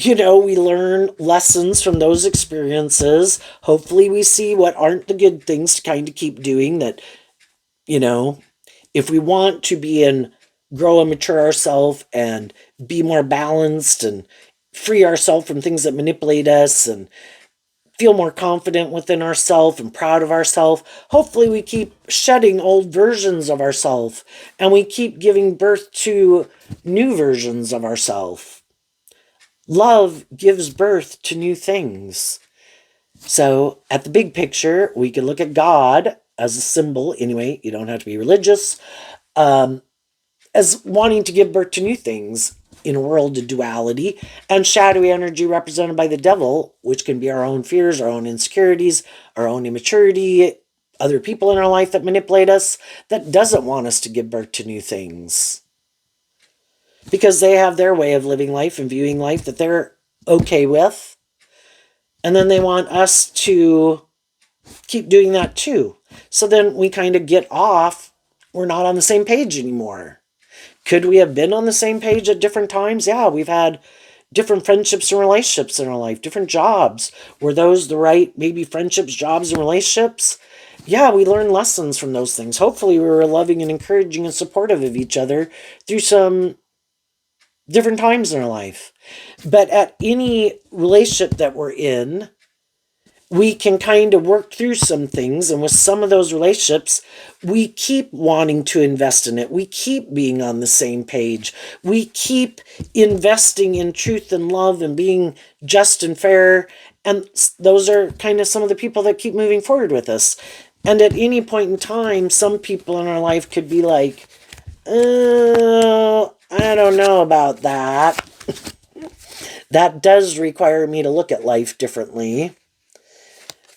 we learn lessons from those experiences. Hopefully we see what aren't the good things to kind of keep doing that, if we want to grow and mature ourselves and be more balanced and free ourselves from things that manipulate us and feel more confident within ourselves and proud of ourselves. Hopefully we keep shedding old versions of ourselves and we keep giving birth to new versions of ourselves. Love gives birth to new things. So at the big picture, we can look at God as a symbol. Anyway, you don't have to be religious. As wanting to give birth to new things in a world of duality, and shadowy energy represented by the devil, which can be our own fears, our own insecurities, our own immaturity, other people in our life that manipulate us, that doesn't want us to give birth to new things. Because they have their way of living life and viewing life that they're okay with. And then they want us to keep doing that too. So then we kind of get off. We're not on the same page anymore. Could we have been on the same page at different times? Yeah, we've had different friendships and relationships in our life, different jobs. Were those the right, maybe friendships, jobs, and relationships? Yeah, we learned lessons from those things. Hopefully we were loving and encouraging and supportive of each other through some different times in our life. But at any relationship that we're in, we can kind of work through some things. And with some of those relationships, we keep wanting to invest in it. We keep being on the same page. We keep investing in truth and love and being just and fair. And those are kind of some of the people that keep moving forward with us. And at any point in time, some people in our life could be like, oh, I don't know about that. That does require me to look at life differently.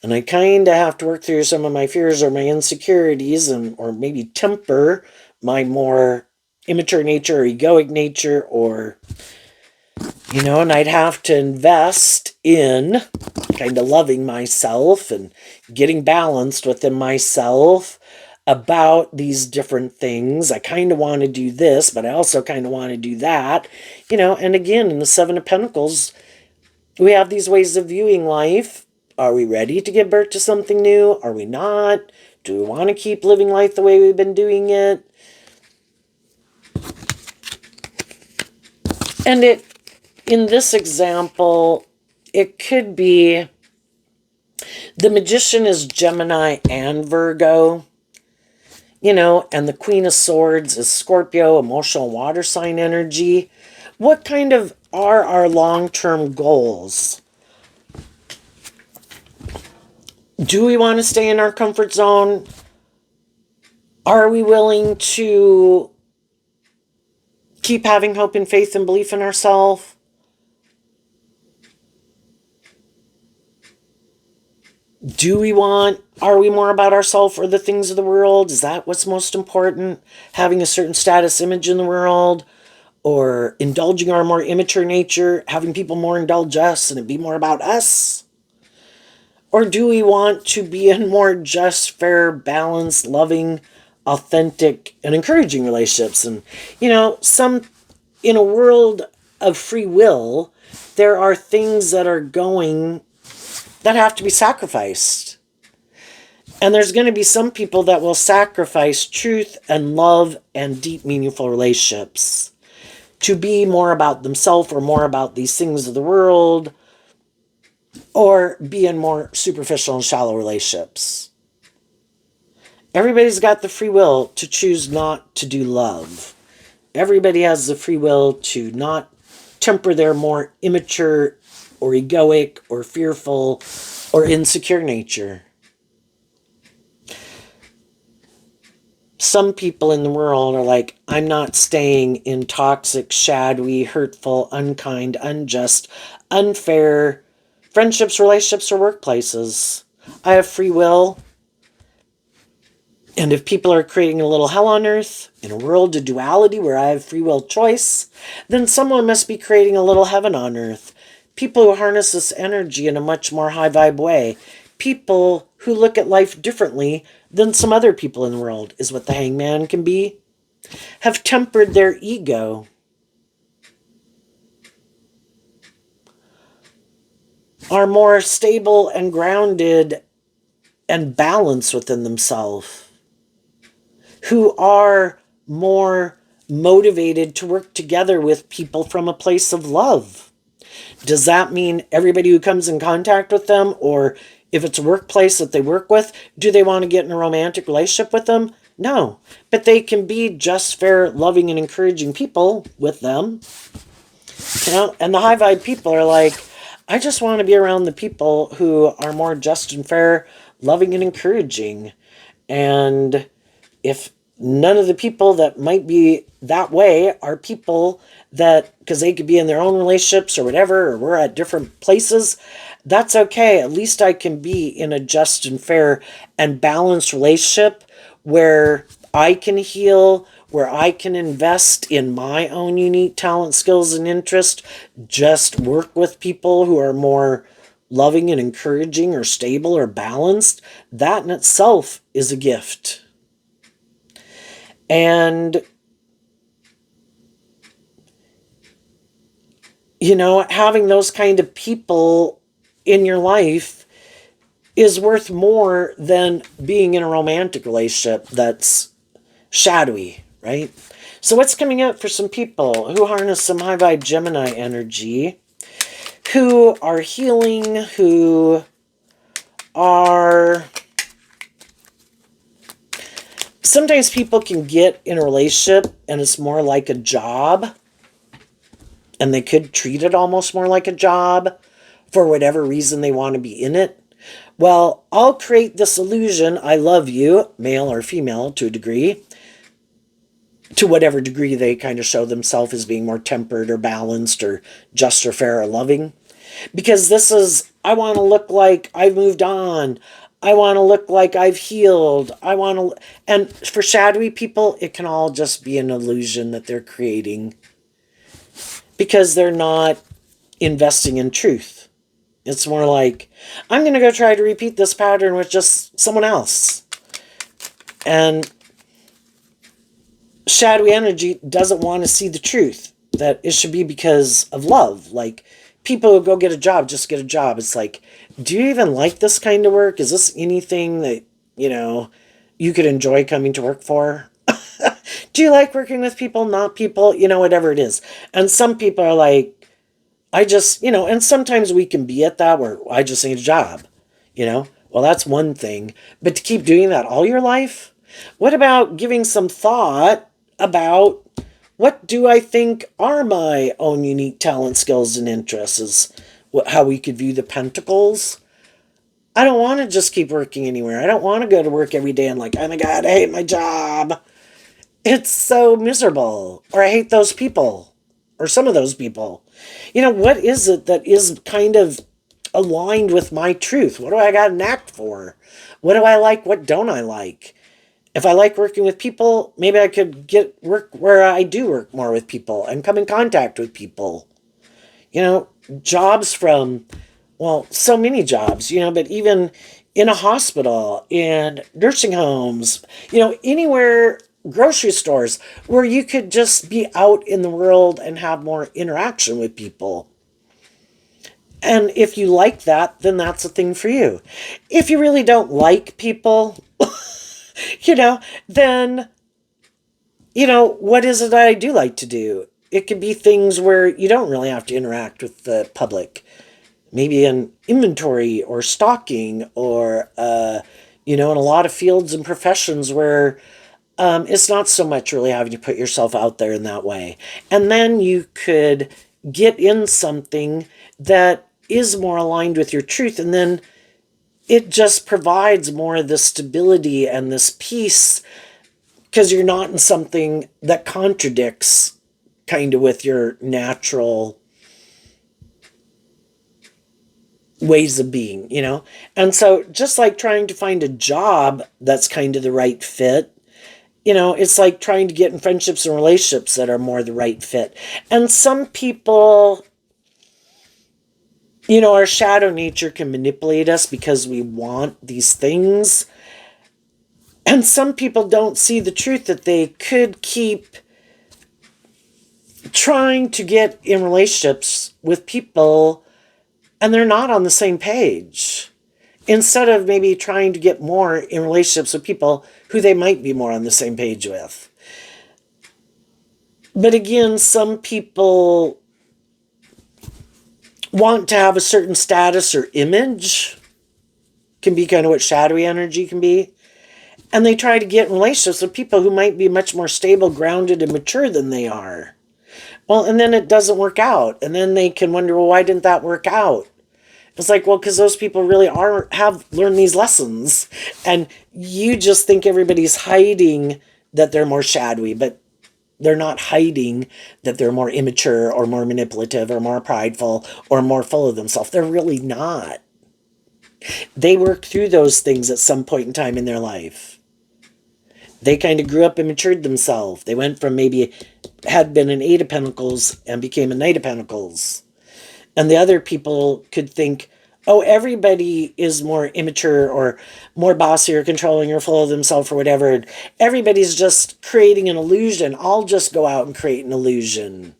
And I kind of have to work through some of my fears or my insecurities, and or maybe temper my more immature nature or egoic nature, or, and I'd have to invest in kind of loving myself and getting balanced within myself about these different things. I kind of want to do this, but I also kind of want to do that. And again, in the Seven of Pentacles, we have these ways of viewing life. Are we ready to give birth to something new? Are we not? Do we want to keep living life the way we've been doing it? And in this example, it could be the Magician is Gemini and Virgo, and the Queen of Swords is Scorpio, emotional water sign energy. What kind of are our long-term goals? Do we want to stay in our comfort zone? Are we willing to keep having hope and faith and belief in ourselves? Are we more about ourselves or the things of the world? Is that what's most important? Having a certain status image in the world? Or indulging our more immature nature, having people more indulge us and it be more about us? Or do we want to be in more just, fair, balanced, loving, authentic, and encouraging relationships? And, in a world of free will, there are things that have to be sacrificed. And there's going to be some people that will sacrifice truth and love and deep, meaningful relationships to be more about themselves or more about these things of the world, or be in more superficial and shallow relationships. Everybody's got the free will to choose not to do love. Everybody has the free will to not temper their more immature or egoic or fearful or insecure nature. Some people in the world are like, I'm not staying in toxic, shadowy, hurtful, unkind, unjust, unfair friendships, relationships, or workplaces. I have free will. And if people are creating a little hell on earth in a world of duality where I have free will choice, then someone must be creating a little heaven on earth. People who harness this energy in a much more high vibe way. People who look at life differently than some other people in the world, is what the Hangman can be. Have tempered their ego. Are more stable and grounded and balanced within themselves. Who are more motivated to work together with people from a place of love. Does that mean everybody who comes in contact with them, or if it's a workplace that they work with, do they want to get in a romantic relationship with them? No. But they can be just, fair, loving, and encouraging people with them. And the high vibe people are like, I just want to be around the people who are more just and fair, loving, and encouraging. And if none of the people that might be that way are people that, because they could be in their own relationships or whatever, or we're at different places, that's okay. At least I can be in a just and fair and balanced relationship where I can heal, where I can invest in my own unique talent, skills, and interest, just work with people who are more loving and encouraging or stable or balanced. That in itself is a gift. And, having those kind of people in your life is worth more than being in a romantic relationship that's shadowy, right? So what's coming up for some people who harness some high vibe Gemini energy, who are healing, who are, sometimes people can get in a relationship and it's more like a job, and they could treat it almost more like a job for whatever reason they want to be in it. Well, I'll create this illusion I love you, male or female to a degree, to whatever degree they kind of show themselves as being more tempered or balanced or just or fair or loving. Because this is, I want to look like I've moved on. I want to look like I've healed. I want to, and for shadowy people, it can all just be an illusion that they're creating because they're not investing in truth. It's more like, I'm going to go try to repeat this pattern with just someone else. And shadowy energy doesn't want to see the truth, that it should be because of love. Like, people who go get a job, just get a job. It's like, do you even like this kind of work? Is this anything that, you could enjoy coming to work for? Do you like working with people, not people? Whatever it is. And some people are like, I just, and sometimes we can be at that where I just need a job, Well, that's one thing. But to keep doing that all your life? What about giving some thought about what do I think are my own unique talent, skills, and interests? Is how we could view the pentacles. I don't want to just keep working anywhere. I don't want to go to work every day and like, oh my God, I hate my job. It's so miserable. Or I hate those people. Or some of those people. What is it that is kind of aligned with my truth? What do I got an act for? What do I like? What don't I like? If I like working with people, maybe I could get work where I do work more with people and come in contact with people. Jobs from, well, so many jobs, but even in a hospital, in nursing homes, anywhere, grocery stores, where you could just be out in the world and have more interaction with people. And if you like that, then that's a thing for you. If you really don't like people, then, what is it I do like to do? It could be things where you don't really have to interact with the public. Maybe in inventory or stocking or, in a lot of fields and professions where it's not so much really having to put yourself out there in that way. And then you could get in something that is more aligned with your truth, and then it just provides more of the stability and this peace because you're not in something that contradicts kind of with your natural ways of being, And so just like trying to find a job that's kind of the right fit, it's like trying to get in friendships and relationships that are more the right fit. And some people, our shadow nature can manipulate us because we want these things. And some people don't see the truth that they could keep trying to get in relationships with people and they're not on the same page. Instead of maybe trying to get more in relationships with people who they might be more on the same page with. But again, some people want to have a certain status or image. Can be kind of what shadowy energy can be. And they try to get in relationships with people who might be much more stable, grounded, and mature than they are. Well, and then it doesn't work out. And then they can wonder, well, why didn't that work out? It's like, well, because those people really have learned these lessons. And you just think everybody's hiding that they're more shadowy, but they're not hiding that they're more immature or more manipulative or more prideful or more full of themselves. They're really not. They worked through those things at some point in time in their life. They kind of grew up and matured themselves. They went from maybe had been an Eight of Pentacles and became a Knight of Pentacles. And the other people could think, oh, everybody is more immature or more bossy or controlling or full of themselves or whatever. Everybody's just creating an illusion. I'll just go out and create an illusion.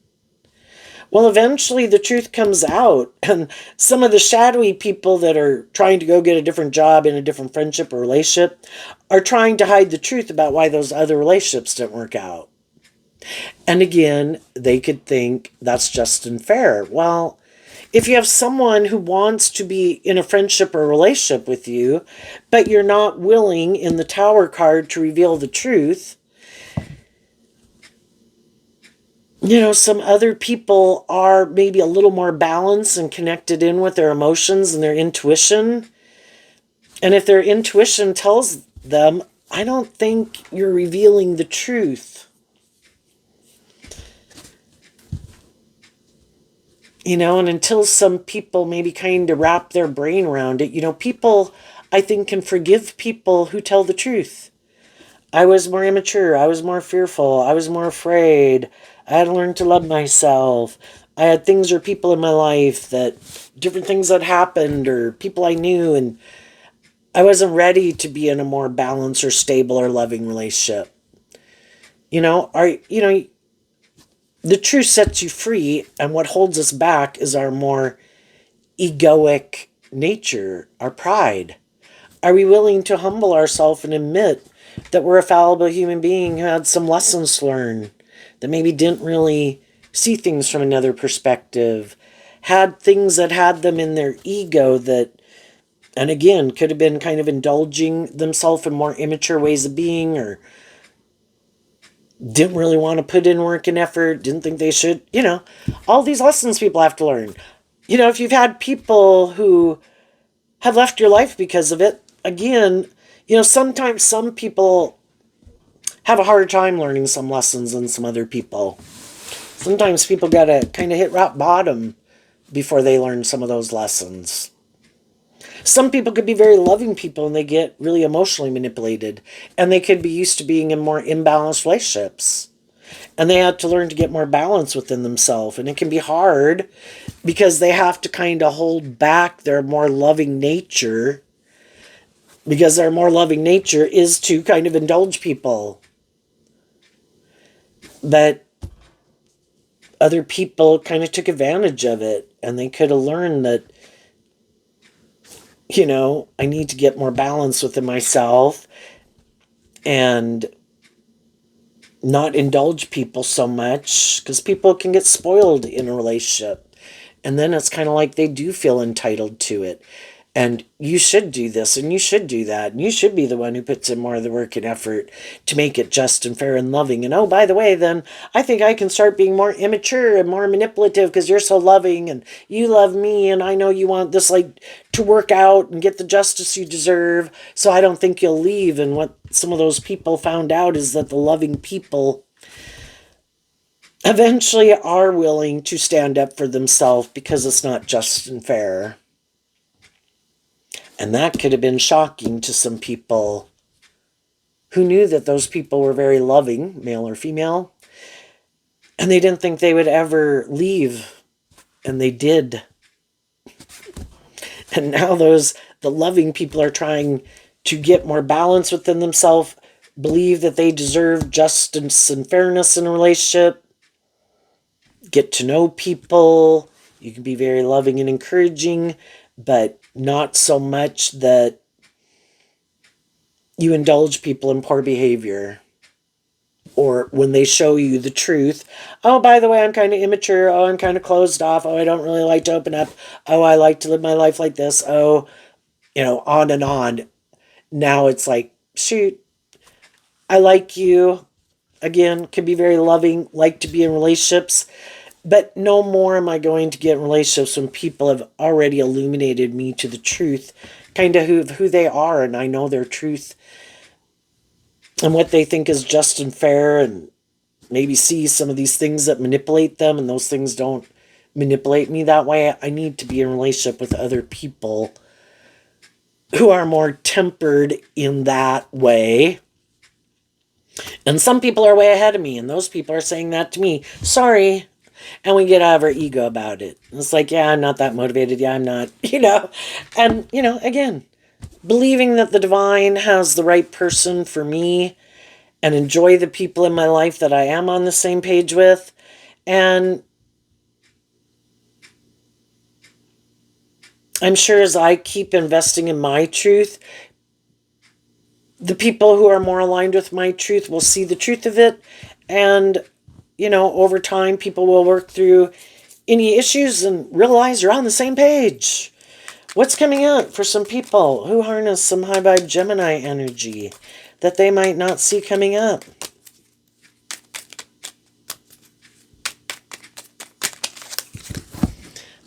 Well, eventually the truth comes out. And some of the shadowy people that are trying to go get a different job in a different friendship or relationship are trying to hide the truth about why those other relationships didn't work out. And again, they could think that's just unfair. Well, If you have someone who wants to be in a friendship or relationship with you, but you're not willing in the Tower card to reveal the truth, some other people are maybe a little more balanced and connected in with their emotions and their intuition. And if their intuition tells them, I don't think you're revealing the truth. And until some people maybe kind of wrap their brain around it, people, I think, can forgive people who tell the truth. I was more immature. I was more fearful. I was more afraid. I had to learn to love myself. I had things or people in my life different things that happened or people I knew, and I wasn't ready to be in a more balanced or stable or loving relationship. The truth sets you free, and what holds us back is our more egoic nature, our pride. Are we willing to humble ourselves and admit that we're a fallible human being who had some lessons to learn, that maybe didn't really see things from another perspective, had things that had them in their ego that, and again, could have been kind of indulging themselves in more immature ways of being, or didn't really want to put in work and effort, didn't think they should, all these lessons people have to learn. If you've had people who have left your life because of it, again, sometimes some people have a harder time learning some lessons than some other people. Sometimes people gotta kind of hit rock bottom before they learn some of those lessons. Some people could be very loving people and they get really emotionally manipulated, and they could be used to being in more imbalanced relationships. And they have to learn to get more balance within themselves. And it can be hard because they have to kind of hold back their more loving nature, because their more loving nature is to kind of indulge people. But other people kind of took advantage of it, and they could have learned that, I need to get more balance within myself and not indulge people so much, because people can get spoiled in a relationship. And then it's kind of like they do feel entitled to it. And you should do this and you should do that. And you should be the one who puts in more of the work and effort to make it just and fair and loving. And oh, by the way, then I think I can start being more immature and more manipulative because you're so loving and you love me. And I know you want this to work out and get the justice you deserve. So I don't think you'll leave. And what some of those people found out is that the loving people eventually are willing to stand up for themselves because it's not just and fair. And that could have been shocking to some people who knew that those people were very loving, male or female, and they didn't think they would ever leave, and they did. And now the loving people are trying to get more balance within themselves, believe that they deserve justice and fairness in a relationship, get to know people. You can be very loving and encouraging, but not so much that you indulge people in poor behavior. Or when they show you the truth, oh, by the way, I'm kind of immature. Oh, I'm kind of closed off. Oh, I don't really like to open up. Oh, I like to live my life like this. Oh, on and on. Now it's like, shoot, I like you. Again, can be very loving, like to be in relationships. But no more am I going to get in relationships when people have already illuminated me to the truth, kind of who they are, and I know their truth and what they think is just and fair, and maybe see some of these things that manipulate them, and those things don't manipulate me that way. I need to be in a relationship with other people who are more tempered in that way. And some people are way ahead of me, and those people are saying that to me. Sorry. And we get out of our ego about it. It's like, yeah, I'm not that motivated. Yeah, I'm not, And, again, believing that the divine has the right person for me, and enjoy the people in my life that I am on the same page with. And I'm sure as I keep investing in my truth, the people who are more aligned with my truth will see the truth of it. And, over time, people will work through any issues and realize you're on the same page. What's coming up for some people who harness some high vibe Gemini energy that they might not see coming up?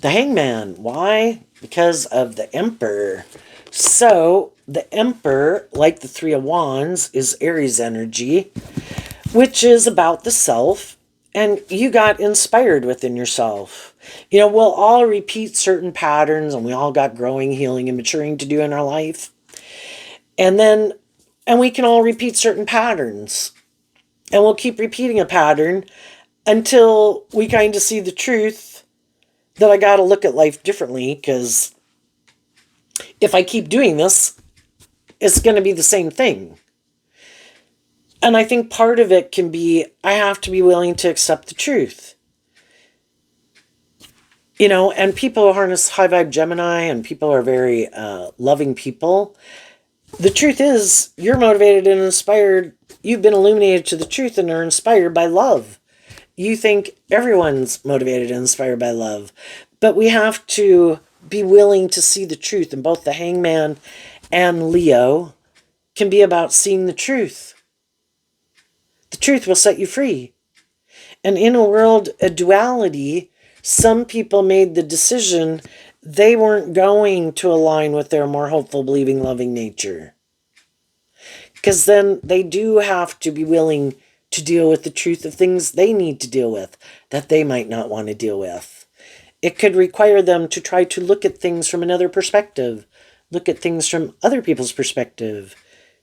The Hangman. Why? Because of the Emperor. So, the Emperor, like the Three of Wands, is Aries energy, which is about the self, and you got inspired within yourself. You know, we'll all repeat certain patterns, and we all got growing, healing, and maturing to do in our life. And we can all repeat certain patterns. And we'll keep repeating a pattern until we kind of see the truth that I got to look at life differently, because if I keep doing this, it's going to be the same thing. And I think part of it can be I have to be willing to accept the truth. You know, and people who harness high vibe Gemini and people are very loving people. The truth is, you're motivated and inspired. You've been illuminated to the truth and are inspired by love. You think everyone's motivated and inspired by love. But we have to be willing to see the truth. And both the Hangman and Leo can be about seeing the truth. The truth will set you free. And in a world of duality, some people made the decision they weren't going to align with their more hopeful, believing, loving nature. Because then they do have to be willing to deal with the truth of things they need to deal with that they might not want to deal with. It could require them to try to look at things from another perspective, look at things from other people's perspective,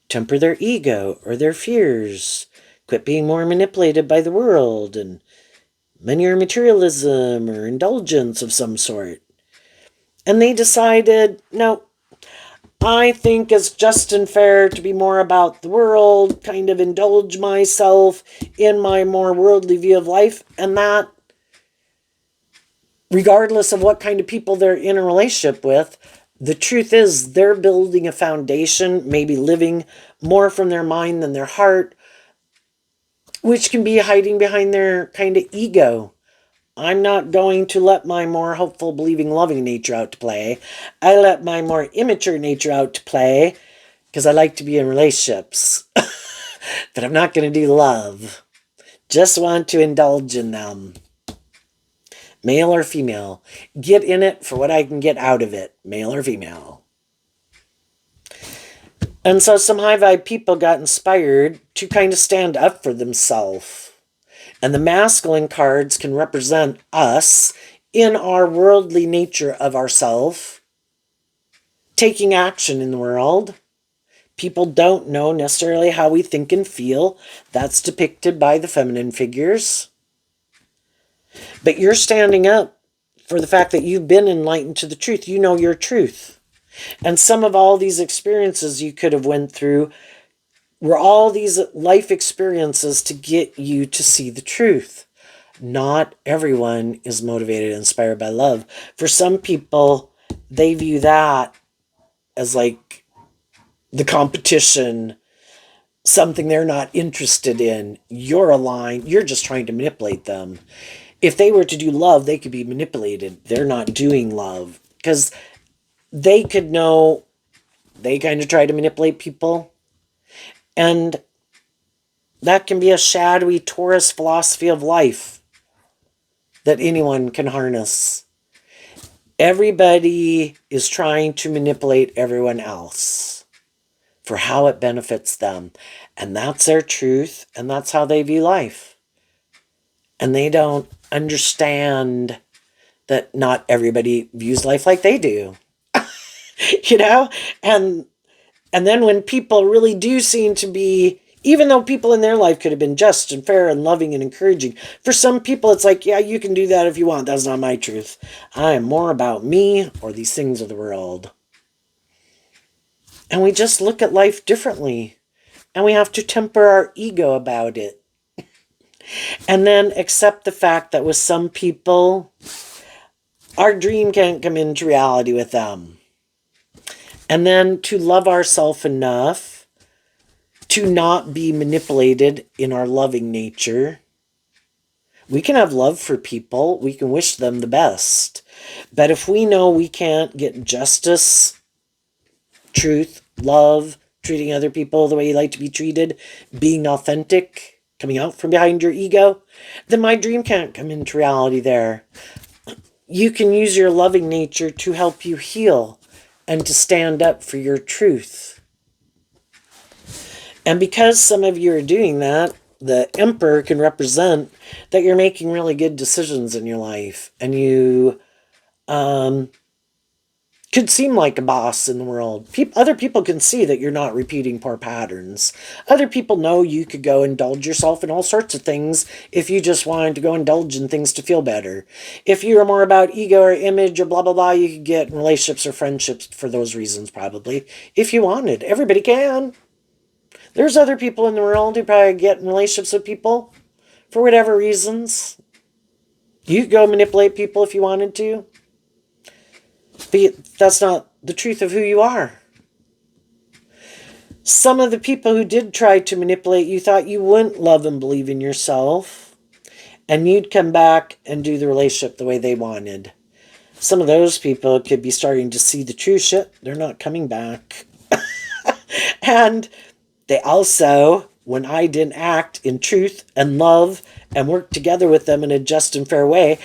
temper their ego or their fears, quit being more manipulated by the world, and linear materialism or indulgence of some sort. And they decided, no, I think it's just and fair to be more about the world, kind of indulge myself in my more worldly view of life, and that, regardless of what kind of people they're in a relationship with, the truth is they're building a foundation, maybe living more from their mind than their heart, which can be hiding behind their kind of ego. I'm not going to let my more hopeful, believing, loving nature out to play. I let my more immature nature out to play because I like to be in relationships. But I'm not going to do love. Just want to indulge in them. Male or female. Get in it for what I can get out of it. Male or female. And so some high vibe people got inspired to kind of stand up for themselves. And the masculine cards can represent us in our worldly nature of ourself, taking action in the world. People don't know necessarily how we think and feel. That's depicted by the feminine figures. But you're standing up for the fact that you've been enlightened to the truth. You know your truth. And some of all these experiences you could have went through were all these life experiences to get you to see the truth. Not everyone is motivated and inspired by love. For some people, they view that as like the competition, something they're not interested in. You're aligned. You're just trying to manipulate them. If they were to do love, they could be manipulated. They're not doing love because they could know they kind of try to manipulate people. And that can be a shadowy Taurus philosophy of life that anyone can harness. Everybody is trying to manipulate everyone else for how it benefits them. And that's their truth, and that's how they view life. And they don't understand that not everybody views life like they do. You know? And then when people really do seem to be, even though people in their life could have been just and fair and loving and encouraging, for some people it's like, yeah, you can do that if you want. That's not my truth. I am more about me or these things of the world. And we just look at life differently. And we have to temper our ego about it. And then accept the fact that with some people, our dream can't come into reality with them. And then to love ourselves enough to not be manipulated in our loving nature We can have love for people. We can wish them the best. But if we know we can't get justice, truth, love, treating other people the way you like to be treated, being authentic, coming out from behind your ego, then my dream can't come into reality there. You can use your loving nature to help you heal and to stand up for your truth. And because some of you are doing that, the Emperor can represent that you're making really good decisions in your life, and you could seem like a boss in the world. Other people can see that you're not repeating poor patterns. Other people know you could go indulge yourself in all sorts of things if you just wanted to go indulge in things to feel better. If you were more about ego or image or blah, blah, blah, you could get in relationships or friendships for those reasons, probably. If you wanted. Everybody can. There's other people in the world who probably get in relationships with people for whatever reasons. You could go manipulate people if you wanted to. But that's not the truth of who you are. Some of the people who did try to manipulate you thought you wouldn't love and believe in yourself, and you'd come back and do the relationship the way they wanted. Some of those people could be starting to see the true shit. They're not coming back. And they also, when I didn't act in truth and love and work together with them in a just and fair way,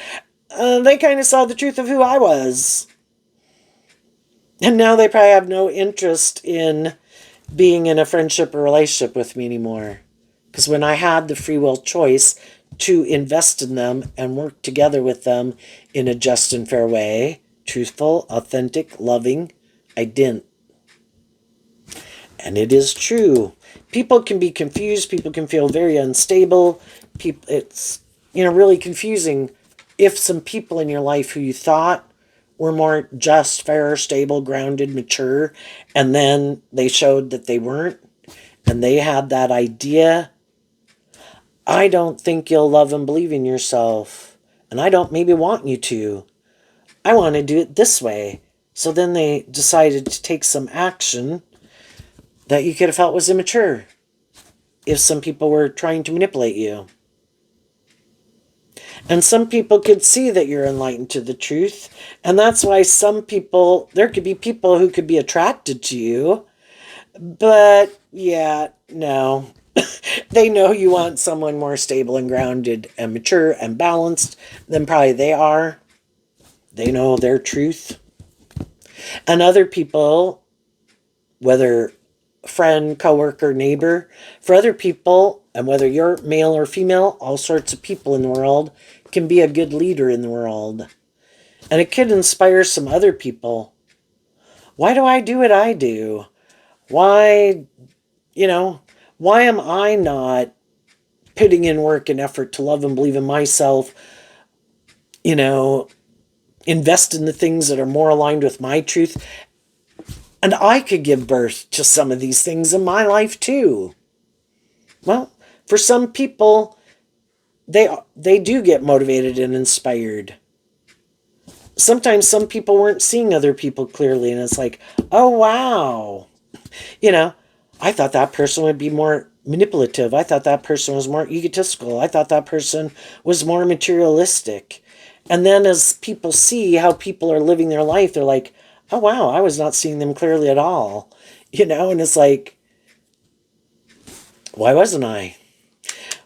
they kind of saw the truth of who I was. And now they probably have no interest in being in a friendship or relationship with me anymore. Because when I had the free will choice to invest in them and work together with them in a just and fair way, truthful, authentic, loving, I didn't. And it is true. People can be confused. People can feel very unstable. It's, really confusing if some people in your life who you thought were more just, fair, stable, grounded, mature, and then they showed that they weren't, and they had that idea. I don't think you'll love and believe in yourself, and I don't maybe want you to. I want to do it this way. So then they decided to take some action that you could have felt was immature if some people were trying to manipulate you. And some people could see that you're enlightened to the truth. And that's why there could be people who could be attracted to you. But yeah, no. They know you want someone more stable and grounded and mature and balanced than probably they are. They know their truth. And other people, whether friend, coworker, neighbor, for other people, and whether you're male or female, all sorts of people in the world can be a good leader in the world. And it could inspire some other people. Why do I do what I do? Why am I not putting in work and effort to love and believe in myself, invest in the things that are more aligned with my truth? And I could give birth to some of these things in my life too. Well, for some people, they do get motivated and inspired. Sometimes some people weren't seeing other people clearly, and it's like, oh, wow. I thought that person would be more manipulative. I thought that person was more egotistical. I thought that person was more materialistic. And then as people see how people are living their life, they're like, oh, wow, I was not seeing them clearly at all. And it's like, why wasn't I?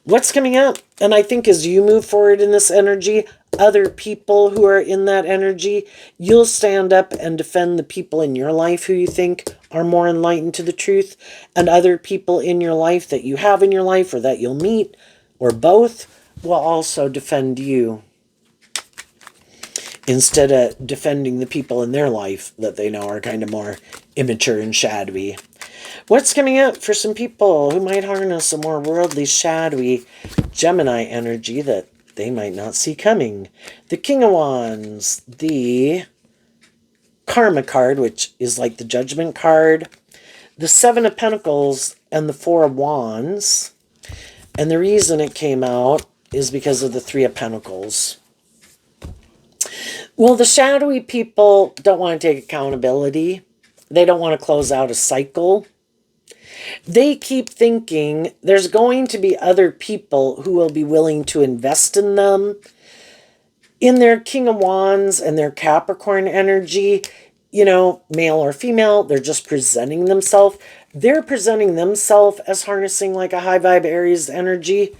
What's coming up? And I think as you move forward in this energy, other people who are in that energy, you'll stand up and defend the people in your life who you think are more enlightened to the truth, and other people in your life that you have in your life or that you'll meet, or both, will also defend you instead of defending the people in their life that they know are kind of more immature and shadowy. What's coming up for some people who might harness a more worldly, shadowy Gemini energy that they might not see coming? The King of Wands, the Karma card, which is like the Judgment card, the Seven of Pentacles, and the Four of Wands. And the reason it came out is because of the Three of Pentacles. Well, the shadowy people don't want to take accountability. They don't want to close out a cycle. They keep thinking there's going to be other people who will be willing to invest in them. In their King of Wands and their Capricorn energy, male or female, they're just presenting themselves. They're presenting themselves as harnessing like a high vibe Aries energy.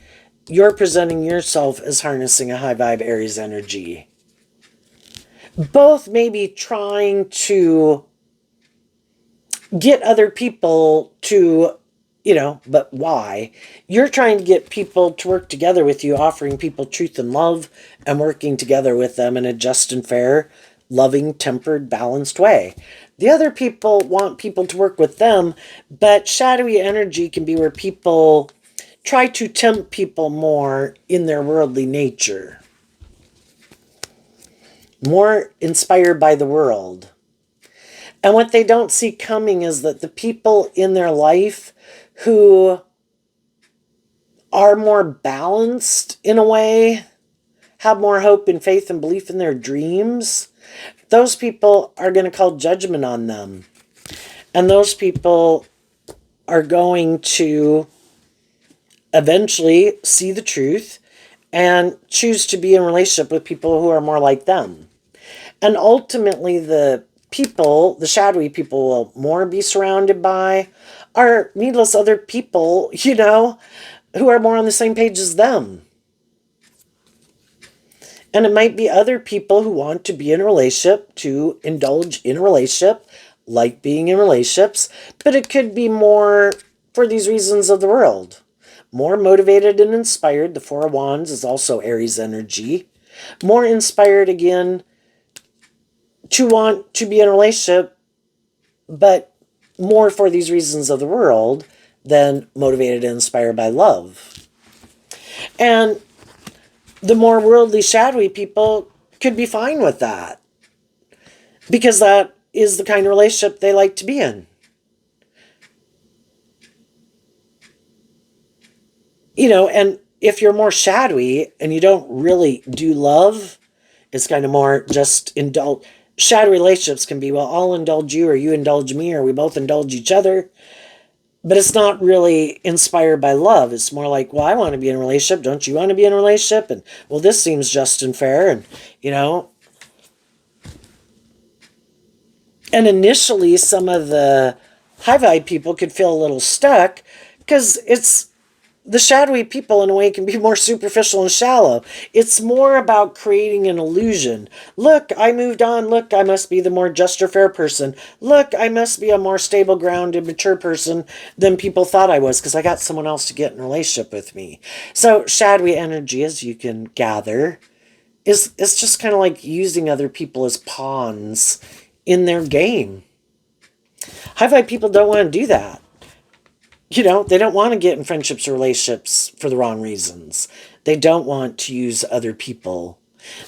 You're presenting yourself as harnessing a high vibe Aries energy. Both may be trying to get other people to, but why? You're trying to get people to work together with you, offering people truth and love and working together with them in a just and fair, loving, tempered, balanced way. The other people want people to work with them, but shadowy energy can be where people try to tempt people more in their worldly nature, more inspired by the world. And what they don't see coming is that the people in their life who are more balanced in a way, have more hope and faith and belief in their dreams, those people are going to call judgment on them. And those people are going to eventually see the truth and choose to be in relationship with people who are more like them. And ultimately, the shadowy people will more be surrounded by are needless other people, who are more on the same page as them. And it might be other people who want to be in a relationship, to indulge in a relationship, like being in relationships, but it could be more for these reasons of the world. More motivated and inspired. The Four of Wands is also Aries energy. More inspired again to want to be in a relationship, but more for these reasons of the world than motivated and inspired by love. And the more worldly, shadowy people could be fine with that, because that is the kind of relationship they like to be in. And if you're more shadowy and you don't really do love, it's kind of more just indulge. Shadowy relationships can be, well, I'll indulge you or you indulge me or we both indulge each other. But it's not really inspired by love. It's more like, well, I want to be in a relationship. Don't you want to be in a relationship? And, well, this seems just and fair. And, And initially, some of the high vibe people could feel a little stuck because the shadowy people in a way can be more superficial and shallow. It's more about creating an illusion. Look, I moved on. Look, I must be the more just or fair person. Look, I must be a more stable, grounded, mature person than people thought I was because I got someone else to get in a relationship with me. So shadowy energy, as you can gather, it's just kind of like using other people as pawns in their game. High vibe people don't want to do that. They don't want to get in friendships or relationships for the wrong reasons. They don't want to use other people.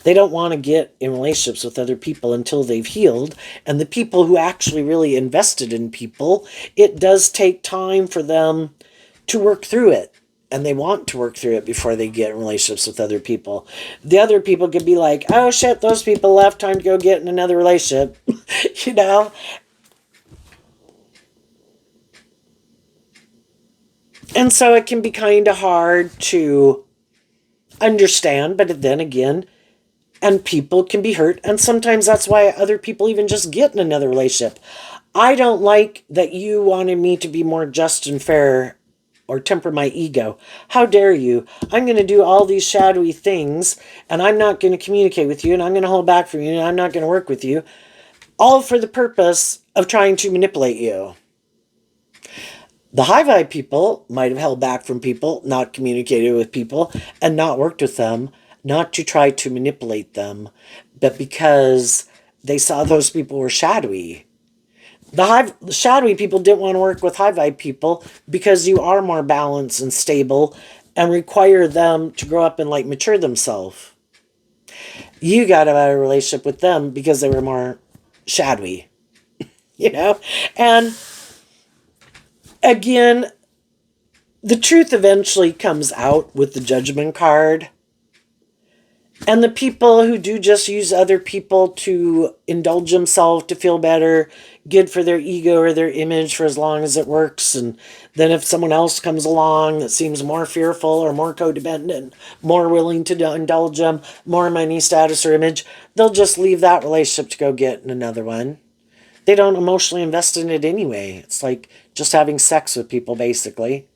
They don't want to get in relationships with other people until they've healed. And the people who actually really invested in people, it does take time for them to work through it. And they want to work through it before they get in relationships with other people. The other people could be like, oh shit, those people left, time to go get in another relationship. And so it can be kind of hard to understand, but then again, and people can be hurt. And sometimes that's why other people even just get in another relationship. I don't like that you wanted me to be more just and fair or temper my ego. How dare you? I'm going to do all these shadowy things and I'm not going to communicate with you and I'm going to hold back from you and I'm not going to work with you. All for the purpose of trying to manipulate you. The high vibe people might have held back from people, not communicated with people, and not worked with them, not to try to manipulate them, but because they saw those people were shadowy. The shadowy people didn't want to work with high vibe people because you are more balanced and stable and require them to grow up and mature themselves. You got out of a relationship with them because they were more shadowy, And again, the truth eventually comes out with the Judgment card. And the people who do just use other people to indulge themselves to feel better, good for their ego or their image for as long as it works. And then if someone else comes along that seems more fearful or more codependent, more willing to indulge them, more money, status, or image, they'll just leave that relationship to go get another one. They don't emotionally invest in it anyway. It's like just having sex with people, basically.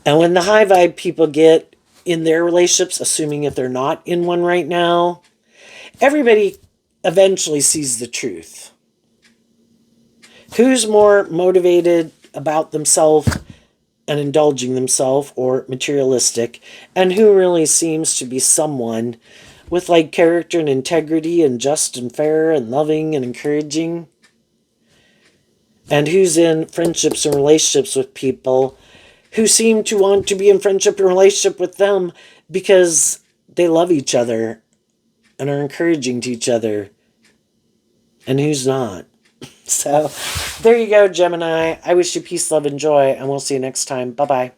And when the high vibe people get in their relationships, assuming if they're not in one right now, everybody eventually sees the truth. Who's more motivated about themselves and indulging themselves or materialistic, and who really seems to be someone with like character and integrity and just and fair and loving and encouraging, and who's in friendships and relationships with people who seem to want to be in friendship and relationship with them because they love each other and are encouraging to each other, and who's not. So there you go, Gemini. I wish you peace, love, and joy, and we'll see you next time. Bye bye.